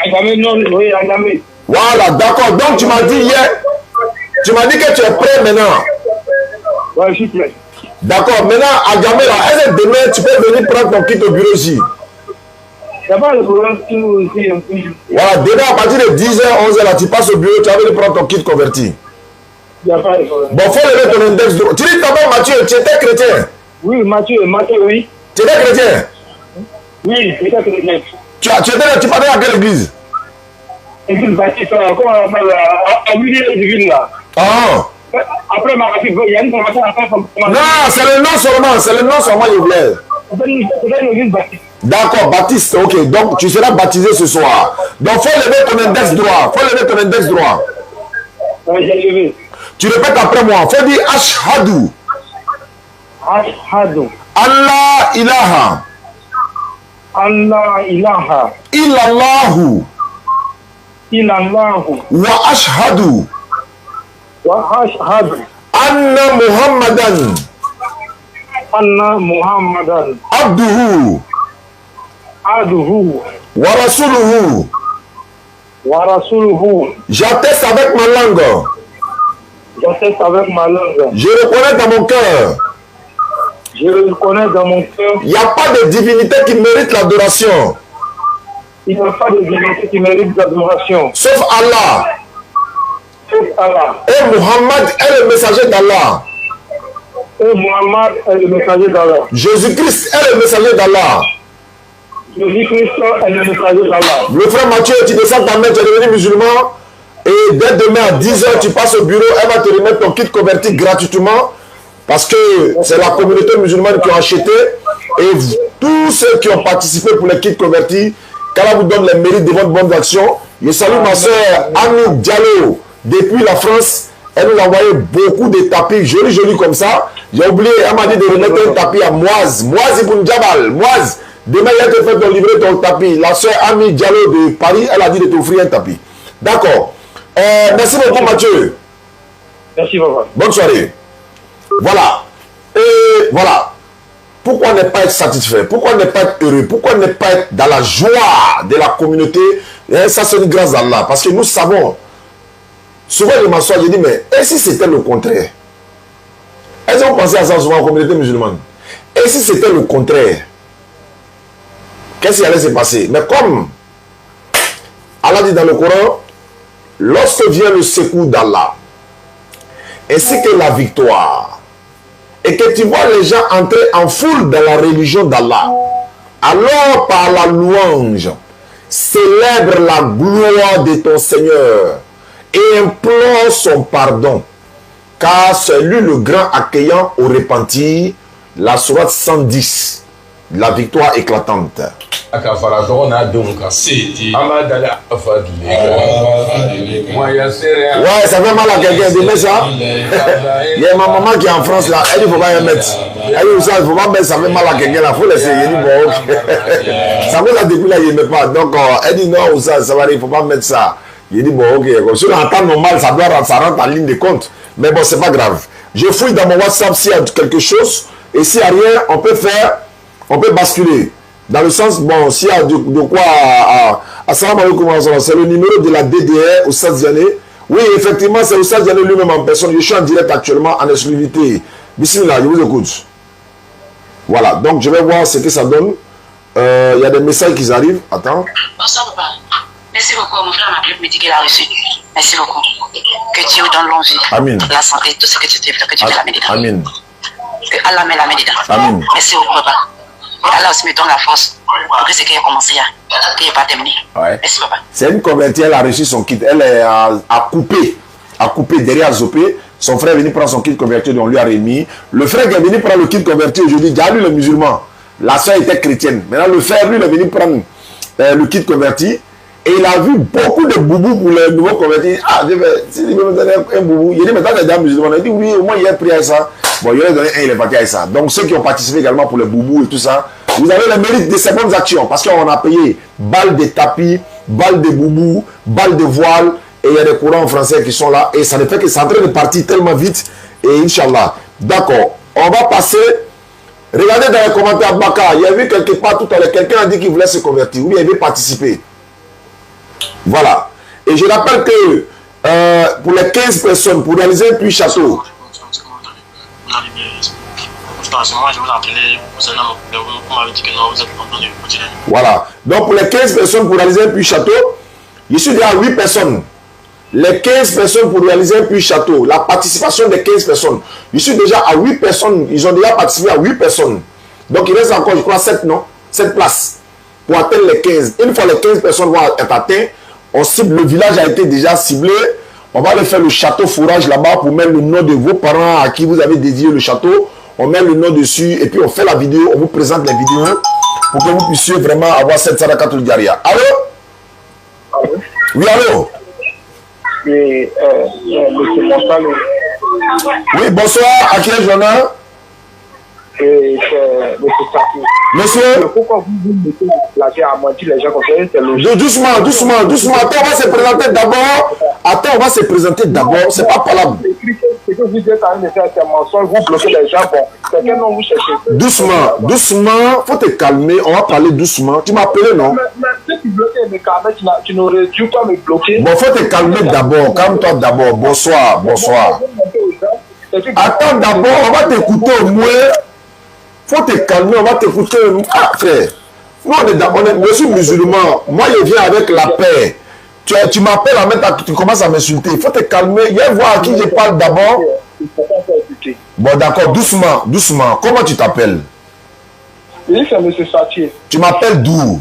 À Djamé, non, oui, à Djamé.
Voilà, d'accord. Donc tu m'as dit hier, tu m'as dit que tu es prêt maintenant.
Ouais, je suis prêt.
D'accord, maintenant à Djamé là, est-ce que demain tu peux venir prendre ton kit au bureau ici?
Il n'y a pas de problème ici.
Voilà, demain à partir de 10h, 11h là, tu passes au bureau, tu vas venir prendre ton kit converti.
Il n'y a pas de problème.
Bon, faut lever ton index droit. Tu dis d'abord Mathieu, tu étais chrétien?
Oui, Mathieu, oui.
Tu étais chrétien?
Oui, j'étais chrétien.
Tu parlais à quelle église?
Église baptiste, comment on appelle, à milieu de ville là.
Ah.
Après ma raffique, il y a une formation à faire.
Non, c'est le nom seulement, il voulait.
C'est une église baptiste.
D'accord, Baptiste, ok. Donc tu seras baptisé ce soir. Donc faut lever ton index droit.
Oui, j'ai levé.
Tu répètes après moi. Faut dire Ashhadu.
Ashhadu.
Allah ilaha.
Allah ilaha.
Illallahu.
Illallahu.
Wa ashhadu.
Wa ashhadu.
Anna Muhammadan.
Anna Muhammadan.
Abduhu.
Aduhu.
Wa rasuluhu.
Wa rasuluhu.
J'atteste avec ma langue.
J'atteste avec ma langue.
Je reconnais dans mon cœur.
Je le connais dans mon cœur.
Il n'y a pas de divinité qui mérite l'adoration.
Il n'y a pas de divinité qui mérite l'adoration.
Sauf Allah.
Sauf Allah.
Et Muhammad est le messager d'Allah.
Et Muhammad est le messager d'Allah.
Jésus-Christ est le messager d'Allah.
Jésus-Christ est le messager d'Allah.
Le frère Mathieu, tu descends ta main, tu es devenu musulman. Et dès demain à 10h, tu passes au bureau, elle va te remettre ton kit converti gratuitement. Parce que c'est la communauté musulmane qui a acheté. Et tous ceux qui ont participé pour les kits convertis, qu'Allah vous donne les mérites de votre bonne action. Je salue ma soeur Annie Diallo depuis la France. Elle nous a envoyé beaucoup de tapis jolis comme ça. J'ai oublié, elle m'a dit de remettre un tapis à Moise. Moise Ibn Jabal. Moise, demain il a te fait ton livrer ton tapis. La soeur Annie Diallo de Paris, elle a dit de t'offrir un tapis. D'accord. Merci beaucoup Mathieu.
Merci papa.
Bonne soirée. Voilà. Et voilà. Pourquoi ne pas être satisfait? Pourquoi ne pas être heureux? Pourquoi ne pas être dans la joie de la communauté? Et ça, c'est une grâce d'Allah. Parce que nous savons, souvent je m'assois, je dis, mais et si c'était le contraire? Est-ce qu'on pensait à ça souvent en communauté musulmane? Et si c'était le contraire? Qu'est-ce qui allait se passer? Mais comme Allah dit dans le Coran, lorsque vient le secours d'Allah, ainsi que la victoire, et que tu vois les gens entrer en foule dans la religion d'Allah, alors par la louange, célèbre la gloire de ton Seigneur et implore son pardon, car c'est lui le grand accueillant au repentir. La sourate 110, la victoire éclatante.
Ouais,
ça fait mal à quelqu'un de mettre ça. Il y a ma maman qui est en France là, elle dit il ne faut pas y mettre. Elle dit ça, il ne faut pas mettre, ça fait mal à quelqu'un là, il faut laisser. Il dit bon, ok. Ça fait là depuis là, il ne met pas. Donc elle dit non, ça va, il ne faut pas mettre ça. Il dit bon, ok. Sur un temps normal, ça rentre en ligne de compte. Mais bon, c'est pas grave. Je fouille dans mon WhatsApp s'il y a quelque chose. Et s'il n'y a rien, on peut basculer. Dans le sens, bon, s'il y a de quoi Assalamu alaikum, c'est le numéro de la DDR au Stade Diané. Oui, effectivement, c'est au Stade Diané lui-même en personne. Je suis en direct actuellement en exclusivité. Bismillah, je vous écoute. Voilà, donc je vais voir ce que ça donne. Il y a des messages qui arrivent. Attends.
Bonsoir, papa. Merci beaucoup. Mon frère m'a appelé pour me dire qu'il a reçu. Merci beaucoup. Que Dieu vous donne longue vie.
Amen.
La santé, tout ce que tu veux, que Dieu met la main dedans.
Amen.
Que Allah met la main dedans.
Amen.
Merci beaucoup, papa. Et Allah aussi me donne la force pour que ce qui a commencé, qu'il n'ait pas terminé.
Ouais.
Merci, papa.
C'est une convertie, elle a reçu son kit. Elle est à couper derrière Zopé. Son frère est venu prendre son kit converti, donc on lui a remis. Le frère qui est venu prendre le kit converti aujourd'hui, déjà lui le musulman. La soeur était chrétienne. Maintenant le frère, lui, il est venu prendre le kit converti. Et il a vu beaucoup de boubous pour les nouveaux convertis. Ah, si il veut me donner un boubou, il dit, mais toi, t'es déjà musulman. Il dit, oui, au moins, il a pris à ça. Bon, il lui a donné un, il est parti à ça. Donc, ceux qui ont participé également pour les boubous et tout ça, vous avez le mérite de ces bonnes actions. Parce qu'on a payé balles de tapis, balles de boubous, balles de voile. Et il y a des courants français qui sont là. Et ça ne fait que c'est en train de partir tellement vite. Et Inch'Allah. D'accord. On va passer. Regardez dans les commentaires, Baka. Il y a vu quelque part tout à l'heure, quelqu'un a dit qu'il voulait se convertir. Ou bien il veut participer. Voilà. Et je rappelle que pour les 15 personnes, pour réaliser un puits château. Voilà. Donc pour les 15 personnes pour réaliser un puits château, je suis déjà à 8 personnes. Les 15 personnes pour réaliser un puits château, la participation des 15 personnes. Je suis déjà à 8 personnes. Ils ont déjà participé à 8 personnes. Donc il reste encore, je crois, 7, non 7 places pour atteindre les 15. Une fois les 15 personnes vont être atteintes, on cible, le village a été déjà ciblé. On va aller faire le château fourrage là-bas pour mettre le nom de vos parents à qui vous avez dédié le château. On met le nom dessus et puis on fait la vidéo. On vous présente les vidéos pour que vous puissiez vraiment avoir cette Sadaqatul Jariya. Allô?
Allô?
Oui, allô?
Oui, monsieur Monsalo.
Oui, bonsoir. À qui est-ce l'honneur?
C'est monsieur Saki.
Monsieur?
Pourquoi vous mettez plaqué à mentir les gens comme ça?
Doucement, doucement, doucement. Attends, on va se présenter d'abord. Attends, on va se présenter d'abord. C'est pas palable.
C'est que vous êtes en train de faire ces mensonges, vous bloquez les gens. Bon, c'est quel nom vous cherchez?
Doucement, doucement. Faut te calmer. On va parler doucement. Tu m'as appelé, non?
Mais si tu bloquais mes calmer, tu n'aurais dû pas me bloquer.
Bon, faut te calmer d'abord. Calme-toi d'abord. Bonsoir, bonsoir. Attends d'abord, on va t'écouter au moins. Faut te calmer, on va t'écouter. Ah, frère. Nous, je suis musulman. Moi, je viens avec la paix. Tu m'appelles en même temps que tu commences à m'insulter. Il faut te calmer. Viens voir à qui je parle d'abord. Bon, d'accord, doucement, doucement. Comment tu t'appelles?
Oui, c'est M. Satier.
Tu m'appelles d'où?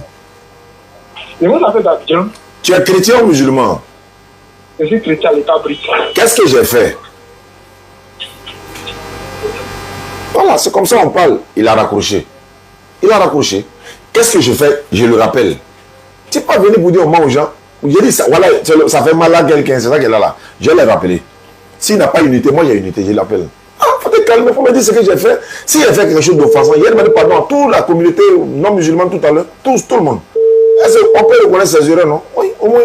Je vous appelle d'Abidjan.
Tu es chrétien ou musulman?
Je suis chrétien à l'État britannique.
Qu'est-ce que j'ai fait? Voilà, c'est comme ça on parle. Il a raccroché. Il a raccroché. Qu'est-ce que je fais? Je le rappelle. Tu n'es pas venu pour dire au moins aux gens. J'ai dit ça, voilà, ça fait mal à quelqu'un, c'est ça qu'elle a là. Je l'ai rappelé. S'il n'a pas unité, moi j'ai unité, je l'appelle. Ah, faut te calmer, faut me dire ce que j'ai fait. Si j'ai fait quelque chose d'offensant, il a demandé pardon à toute la communauté non musulmane tout à l'heure, tout le monde. On peut reconnaître ses erreurs, non? Oui, au moins.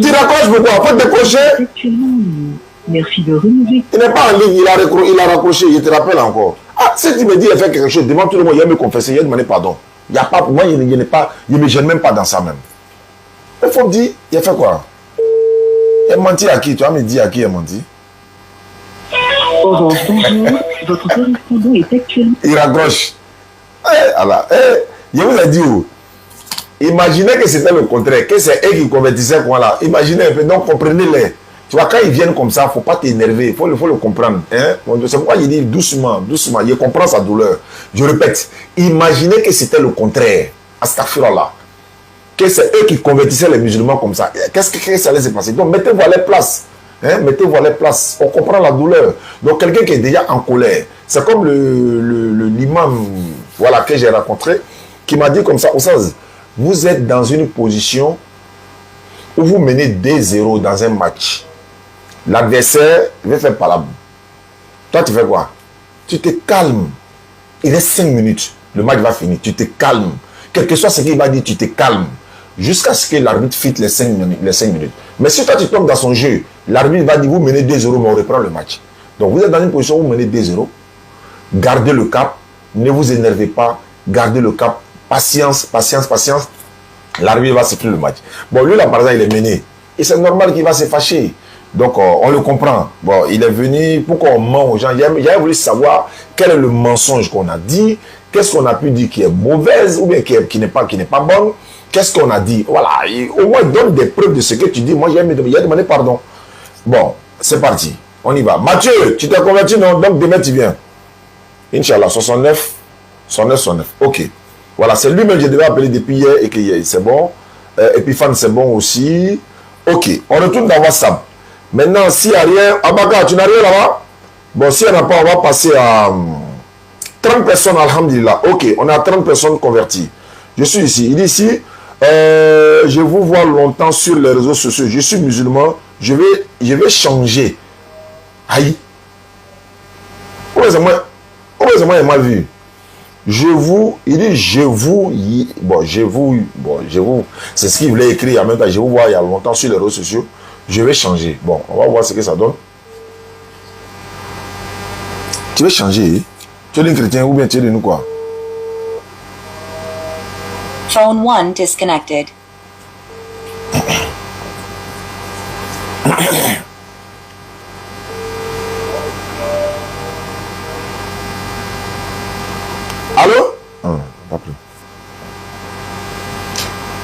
Tu raccroches pourquoi? Faut te décrocher.
Merci de renouveler.
Il n'est pas en ligne, il a raccroché, je te rappelle encore. Ah, si tu me dis il fait quelque chose, demande tout le monde, il a me confesser, il a demandé pardon. Il n'y a pas, moi, il ne me gêne même pas dans ça même. Il faut me dire, il a fait quoi? Il a menti à qui? Tu vas me dire à qui il a menti?
Bonjour, votre correspondant est actuellement...
Il raccroche. Je vous ai dit où? Imaginez que c'était le contraire, que c'est eux qui convertissaient quoi là. Imaginez un peu, donc comprenez-les. Tu vois, quand ils viennent comme ça, il ne faut pas t'énerver, il faut le comprendre. Hein? C'est pourquoi je dis doucement, doucement, je comprends sa douleur. Je répète, imaginez que c'était le contraire. Astaghfirullah. Que c'est eux qui convertissaient les musulmans comme ça. Qu'est-ce que ça allait se passer? Donc mettez-vous à leur place. Hein? Mettez-vous à leur place. On comprend la douleur. Donc quelqu'un qui est déjà en colère. C'est comme l'imam voilà, que j'ai rencontré, qui m'a dit comme ça, Oussaz, vous êtes dans une position où vous menez 2-0 dans un match. L'adversaire veut faire palabre. Toi, tu fais quoi? Tu te calmes. Il reste 5 minutes. Le match va finir. Tu te calmes. Quel que soit ce qu'il va dire, tu te calmes. Jusqu'à ce que l'arbitre fitte les 5 minutes. Mais si toi, tu tombes dans son jeu, l'arbitre va dire, vous menez 2-0, mais on reprend le match. Donc, vous êtes dans une position où vous menez 2-0. Gardez le cap. Ne vous énervez pas. Gardez le cap. Patience, patience, patience. L'arbitre va siffler le match. Bon, lui, là, par exemple, il est mené. Et c'est normal qu'il va se fâcher. Donc, on le comprend. Bon, il est venu, pourquoi on ment aux gens? J'avais voulu savoir quel est le mensonge qu'on a dit, qu'est-ce qu'on a pu dire qui est mauvaise ou bien qui n'est pas bonne. Qu'est-ce qu'on a dit? Voilà, et au moins donne des preuves de ce que tu dis. Moi, j'ai demandé pardon. Bon, c'est parti. On y va. Mathieu, tu t'es converti, non? Donc demain, tu viens. Inch'Allah, 69. Ok. Voilà, c'est lui-même que je devais appeler depuis hier et que c'est bon. Epiphane, c'est bon aussi. Ok, on retourne dans WhatsApp. Maintenant, s'il n'y a rien... Abaka, tu n'as rien là-bas? Bon, s'il n'y en a pas, on va passer à 30 personnes, alhamdulillah. Ok, on a 30 personnes converties. Je suis ici. Il dit ici, je vous vois longtemps sur les réseaux sociaux. Je suis musulman. Je vais changer. Aïe. Heureusement, il m'a vu. C'est ce qu'il voulait écrire en même temps. Je vous vois il y a longtemps sur les réseaux sociaux. Je vais changer. Bon, on va voir ce que ça donne. Tu veux changer? Tu es un chrétien ou bien tu es de nous quoi?
Phone 1 disconnected.
Allô? Pas plus.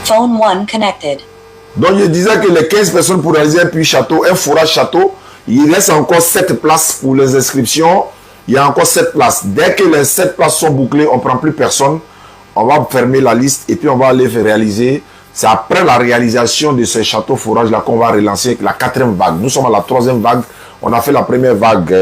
Phone 1 connected.
Donc je disais que les 15 personnes pour réaliser un puits château, un forage château, il reste encore 7 places pour les inscriptions. Il y a encore 7 places. Dès que les 7 places sont bouclées, on ne prend plus personne. On va fermer la liste et puis on va aller réaliser. C'est après la réalisation de ce château forage là qu'on va relancer la 4e vague. Nous sommes à la 3e vague. On a fait la première vague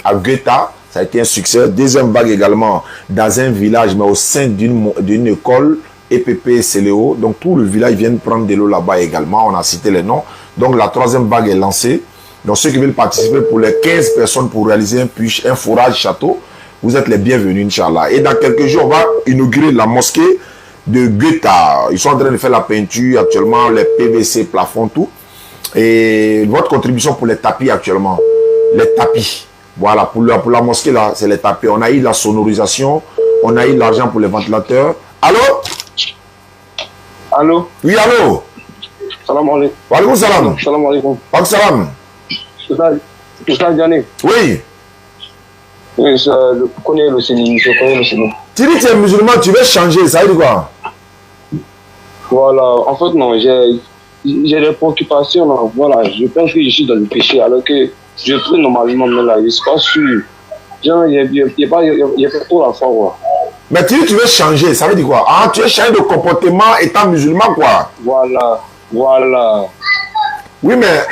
à Goethe. Ça a été un succès. Deuxième vague également dans un village, mais au sein d'une école, EPP Céléo. Donc tout le village vient prendre de l'eau là-bas également. On a cité les noms. Donc la 3e vague est lancée. Donc ceux qui veulent participer pour les 15 personnes pour réaliser un forage château, vous êtes les bienvenus, Inch'Allah. Et dans quelques jours, on va inaugurer la mosquée de Goethe. Ils sont en train de faire la peinture actuellement, les PVC, plafond, tout. Et votre contribution pour les tapis actuellement, les tapis. Voilà, pour la mosquée, là, c'est les tapis. On a eu la sonorisation, on a eu l'argent pour les ventilateurs. Allô?
Allô?
Oui, allô?
Salam alaikum.
Wa alaikum salam.
Salam alaikum.
Wa alaikum salam.
Oustaz Diané.
Oui.
Oui, je connais le Sénégal.
Tu dis que tu es musulman, tu veux changer, ça veut dire quoi?
Voilà, en fait, non, j'ai des préoccupations. Là. Voilà, je pense que je suis dans le péché, alors que je prie normalement, mais là, je ne suis pas sûr. Genre, il n'y a pas trop la foi, quoi.
Mais tu dis que tu veux changer, ça veut dire quoi? Ah, tu veux changer de comportement étant musulman, quoi?
Voilà, voilà.
Oui, mais...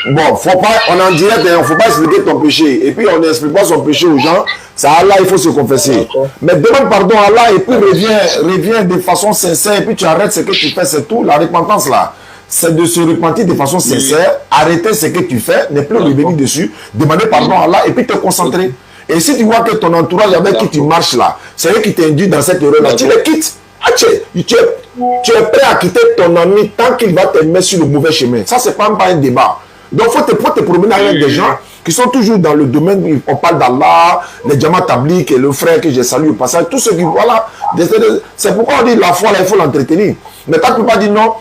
Bon, on est en direct, il ne faut pas expliquer ton péché. Et puis, on n'explique pas son péché aux gens. C'est à Allah, il faut se confesser. Mais demande pardon à Allah et puis reviens de façon sincère. Et puis, tu arrêtes ce que tu fais, c'est tout. La repentance, là, c'est de se repentir de façon sincère. Arrêter ce que tu fais, ne plus revenir dessus. Demander pardon à Allah et puis te concentrer. Et si tu vois que ton entourage avec qui tu marches, là, c'est eux qui t'induisent dans cette erreur-là, tu les quittes. Ah, tu es prêt à quitter ton ami tant qu'il va te mettre sur le mauvais chemin. Ça, c'est pas un débat. Donc, il faut te promener avec des gens qui sont toujours dans le domaine, on parle d'Allah, les Jama Tablik et le frère que j'ai salué au passage, tous ceux qui, voilà, c'est pourquoi on dit la foi, là, il faut l'entretenir. Mais quand tu peux pas dire non,